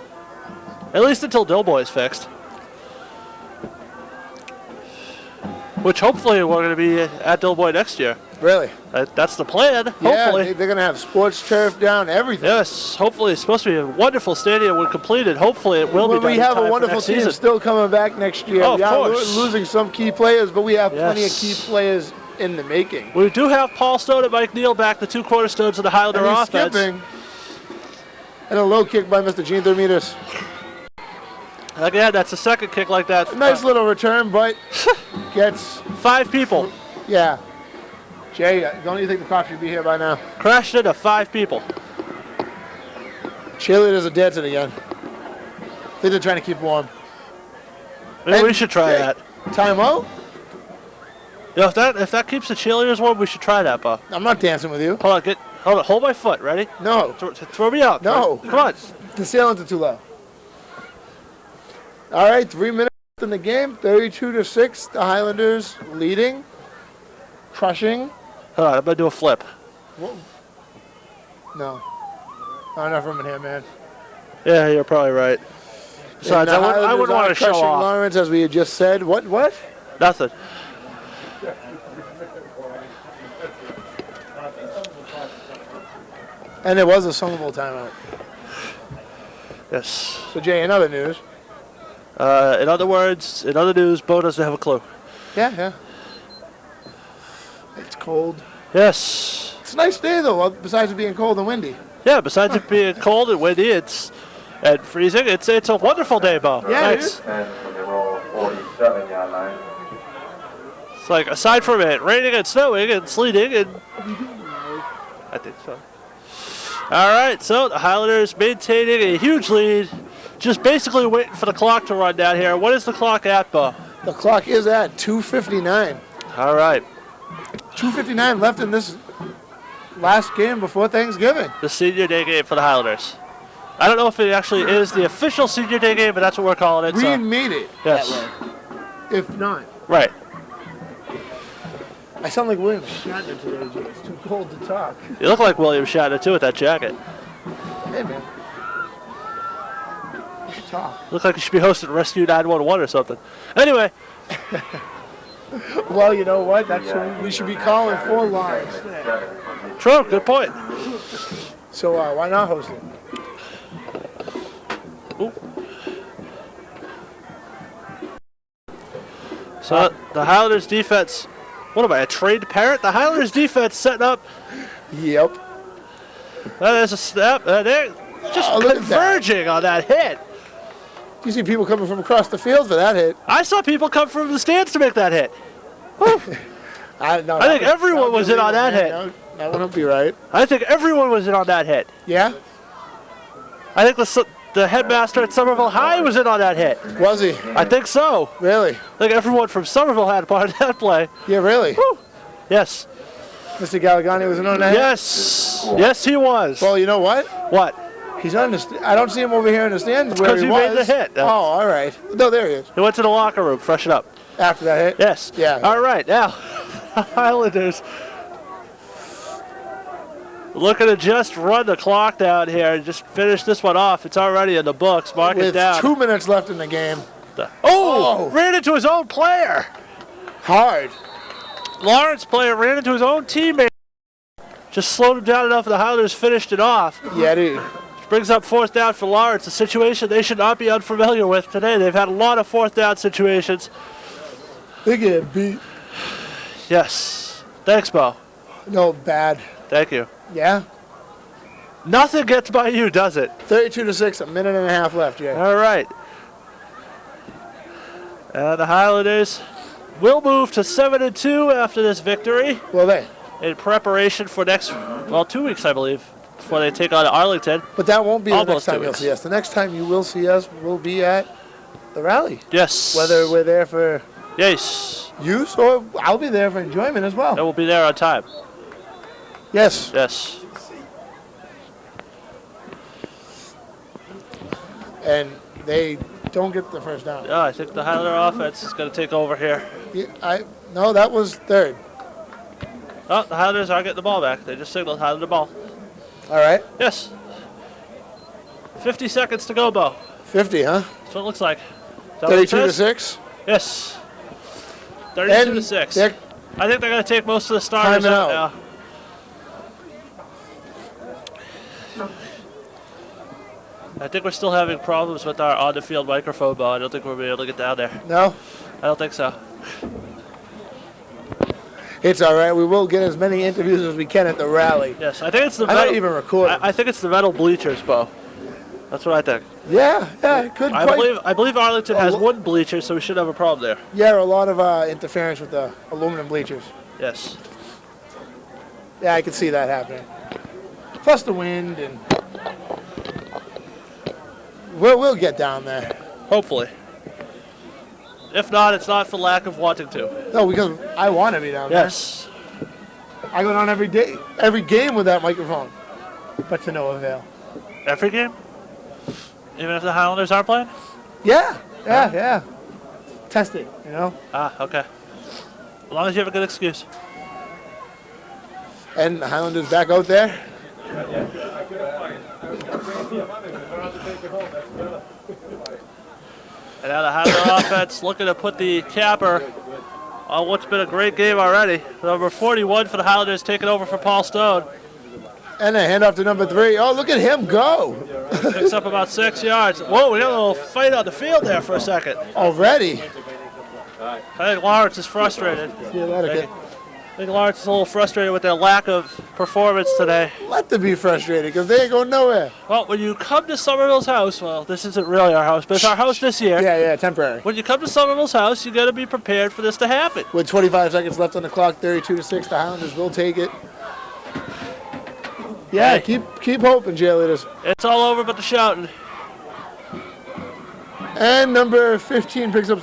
At least until Doughboy is fixed. Which hopefully we're going to be at Doughboy next year. Really? That's the plan. Yeah, Hopefully. they're going to have sports turf down, everything. Yes, hopefully it's supposed to be a wonderful stadium when completed. Hopefully it will Well, be done we in have time a for wonderful next team season. still coming back next year. Oh, we of are course. losing some key players, but we have plenty of Yes. key players in the making. We do have Paul Stone and Mike Neal back, the two cornerstones of the Highlander And he's offense. skipping. And a low kick by Mr. Gene Thermitas. Again, that's the second kick like that. Nice little return, but gets, 5 people. yeah. Jay, don't you think the cops should be here by now? Crashed into 5 people. Cheerleaders are dancing again. I think they're trying to keep warm. Maybe And- we should try hey. that. Timeout? Yeah, if that keeps the cheerleaders warm, we should try that, Bob. I'm not dancing with you. Hold on, hold my foot. Ready? No. Throw me out. No. Come on. The ceilings are too low. All right, 3 minutes in the game, 32-6. The Highlanders leading, crushing. Hold on, I'm gonna do a flip. No, not enough room in here, man. Yeah, you're probably right. Besides, And the I Highlanders wouldn't want are to show crushing off. Lawrence, as we had just said. What? Nothing. And it was a Somerville timeout. Yes. So Jay, in other news. In other words, in other news, Bo doesn't have a clue. Yeah. It's cold. Yes. It's a nice day though, besides it being cold and windy. Yeah, besides it being cold and windy, and freezing, it's a wonderful day, Bo. Yeah, it Thanks. is. And when they roll 47-yard line. It's like, aside from it raining and snowing and sleeting, and I think so. All right, so the Highlanders maintaining a huge lead, just basically waiting for the clock to run down here. What is the clock at, Bo? The clock is at 2:59. All right, 2:59 left in this last game before Thanksgiving. the senior day game for the Highlanders. I don't know if it actually is the official senior day game, but that's what we're calling it. We So, made it yes, that way. If not, right. I sound like William Shatner today, Jay. It's too cold to talk. You look like William Shatner too with that jacket. Hey, man. You should talk. Look like you should be hosting Rescue 911 or something. Anyway, Well, you know what? That's who we should be calling for live. true, good point. So why not host it? So the Highlanders defense, what am I, a trained parrot? The Highlanders defense setting up. Yep. That is a snap. They're just Oh, look at that. converging on that hit. You see people coming from across the field for that hit. I saw people come from the stands to make that hit. I think everyone was in on that hit. That wouldn't be right. I think everyone was in on that hit. Yeah? I think the headmaster at Somerville High was in on that hit. Was he? I think so. Really? I think everyone from Somerville had a part of that play. Yeah, really? Woo. Yes. Mr. Galagani was in on that hit? Yes. Yes, he was. Well, you know what? What? He's on the I don't see him over here in the stands where 'cause he he was. made the hit. Oh, all right. No, there he is. He went to the locker room, freshen up. After that hit? Yes. Yeah. All right, now, Highlanders. Looking to just run the clock down here and just finish this one off. It's already in the books. Mark it With down. 2 minutes left in the game. Oh! Ran into his own player. Hard. Lawrence player ran into his own teammate. Just slowed him down enough and the Highlanders finished it off. Yeah, dude. Which brings up 4th down for Lawrence, a situation they should not be unfamiliar with today. They've had a lot of 4th down situations. They get beat. Yes. Thanks, Bo. No, bad. Thank you. Yeah? Nothing gets by you, does it? 32-6, a minute and a half left, yeah. All right. And the Highlanders will move to 7-2 after this victory Will they? in preparation for next, 2 weeks, I believe, before they take on Arlington. But that won't be the next Almost 2 time you'll weeks. see us. The next time you will see us will be at the rally. Yes. Whether we're there for Yes. use or I'll be there for enjoyment as They well. will be there on time. Yes. Yes. And they don't get the first down. Yeah, I think the Highlander offense is going to take over here. Yeah, no, that was third. Oh, the Highlanders are getting the ball back. They just signaled Highlander ball. All right. Yes. 50 seconds to go, Bo. 50, huh? That's what it looks like. Is that what it says? 32-6. Yes. 32-6. They're I think they're going to take most of the starters Timeout. out now. I think we're still having problems with our on-the-field microphone, Bo. I don't think we'll be able to get down there. No? I don't think so. It's all right. We will get as many interviews as we can at the rally. Yes, I think it's the I metal. might even record it. I think it's the metal bleachers, Bo. That's what I think. Yeah, it could I believe Arlington has one bleacher, so we should have a problem there. Yeah, a lot of interference with the aluminum bleachers. Yes. Yeah, I could see that happening. Plus the wind, and we'll get down there. Hopefully. If not, it's not for lack of wanting to. No, because I want to be down there. Yes. I go down every day, every game with that microphone, but to no avail. Every game? Even if the Highlanders aren't playing? Yeah. Test it, you know. Ah, okay. As long as you have a good excuse. And the Highlanders back out there. And now the Highlander offense looking to put the capper on what's been a great game already. Number 41 for the Highlanders taking over for Paul Stone. And a handoff to number 3. Oh, look at him go. Picks up about 6 yards. Whoa, we got a little fight on the field there for a second. Already. I think Lawrence is frustrated. See you later, kid. I think Lawrence is a little frustrated with their lack of performance today. Let them be frustrated because they ain't going nowhere. Well, when you come to Somerville's house, well, this isn't really our house, but it's our house this year. Yeah, temporary. When you come to Somerville's house, you got to be prepared for this to happen. With 25 seconds left on the clock, 32-6, the Highlanders will take it. Yeah, Hey. keep hoping, cheerleaders. It's all over but the shouting. And number 15 picks up,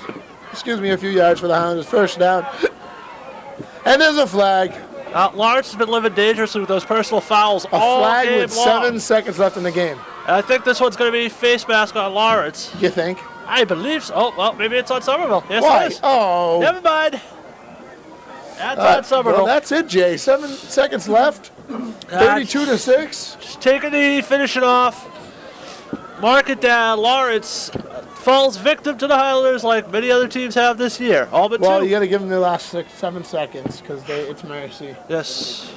a few yards for the Highlanders. First down. And there's a flag. Lawrence has been living dangerously with those personal fouls A all flag game with long. 7 seconds left in the game. And I think this one's going to be face mask on Lawrence. You think? I believe so. Oh, well, maybe it's on Somerville. Yes, Why? it is. Oh. Never mind. That's on Somerville. Well, that's it, Jay. 7 seconds left. 32-6. Just take a knee, finish it off. Mark it down. Lawrence falls victim to the Highlanders like many other teams have this year. All but Well, two. you got to give them the last 7 seconds because it's mercy. Yes.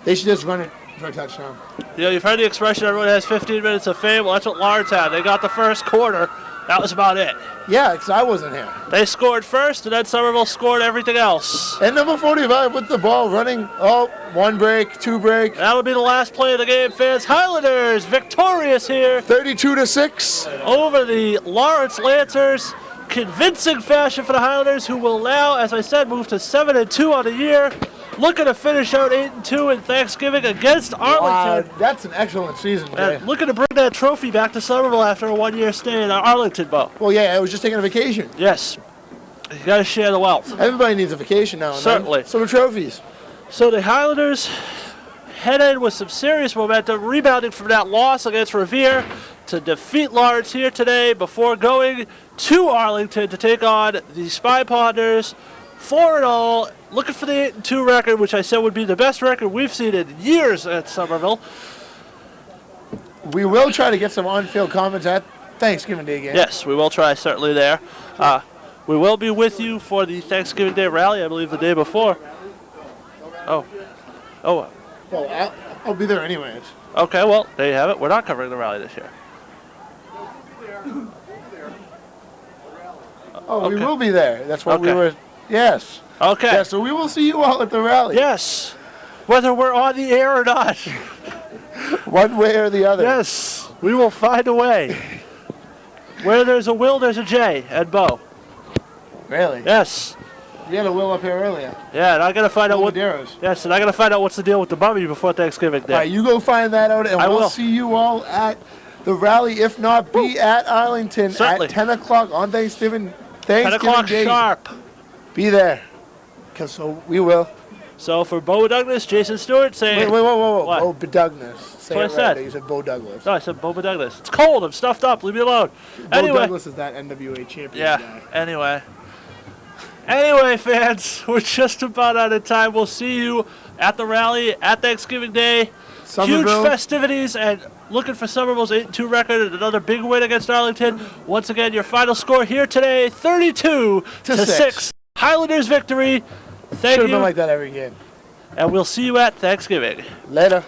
They should just run it for a touchdown. You know, you've heard the expression, everyone has 15 minutes of fame. Well, that's what Lawrence had. They got the first quarter. That was about it. Yeah, because I wasn't here. They scored first, and then Somerville scored everything else. And number 45 with the ball running. Oh, 1 break, 2 break. That'll be the last play of the game, fans. Highlanders victorious here 32-6. over the Lawrence Lancers. Convincing fashion for the Highlanders, who will now, as I said, move to 7-2 on the year. Looking to finish out 8-2 in Thanksgiving against Arlington. That's an excellent season, Jay. And looking to bring that trophy back to Somerville after a 1-year stay in Arlington, Bo. Well, yeah, I was just taking a vacation. Yes. You got to share the wealth. Everybody needs a vacation now and Certainly. then. Some trophies. So the Highlanders head in with some serious momentum, rebounding from that loss against Revere to defeat Lawrence here today before going to Arlington to take on the Spy Ponders 4-0, looking for the 8-2 record, which I said would be the best record we've seen in years at Somerville. We will try to get some on-field comments at Thanksgiving Day game. Yes, we will try, certainly there. We will be with you for the Thanksgiving Day rally, I believe the day before. Oh. Well, I'll be there anyways. Okay, well, there you have it. We're not covering the rally this year. Oh, we Okay. will be there. That's what we Okay. were. Yes. Okay. Yeah, so we will see you all at the rally. Yes. Whether we're on the air or not. One way or the other. Yes. We will find a way. Where there's a Will, there's a J. Ed Bo. Really? Yes. You had a will up here earlier. Yeah, and I gotta find out what. Maderos. Yes, and I gotta find out what's the deal with the mummy before Thanksgiving Day. All right, you go find that out, and I we'll will. see you all at the rally. If not, be at Arlington Certainly. at 10 o'clock on Thanksgiving 10 o'clock Day. sharp. Be there. Because so we will. So for Bo Douglas, Jason Stewart saying. Wait, whoa. What? Bo Douglas. Say That's it what I right. said. You said Bo Douglas. No, I said Bo Douglas. It's cold. I'm stuffed up. Leave me alone. Bo Anyway. Douglas is that NWA champion Yeah. guy. Anyway, fans, we're just about out of time. We'll see you at the rally at Thanksgiving Day. Huge Somerville. festivities and looking for Somerville's 8-2 record and another big win against Arlington. Once again, your final score here today, 32-6. Highlanders victory. Thank Should have you, been like that every game. and we'll see you at Thanksgiving. Later.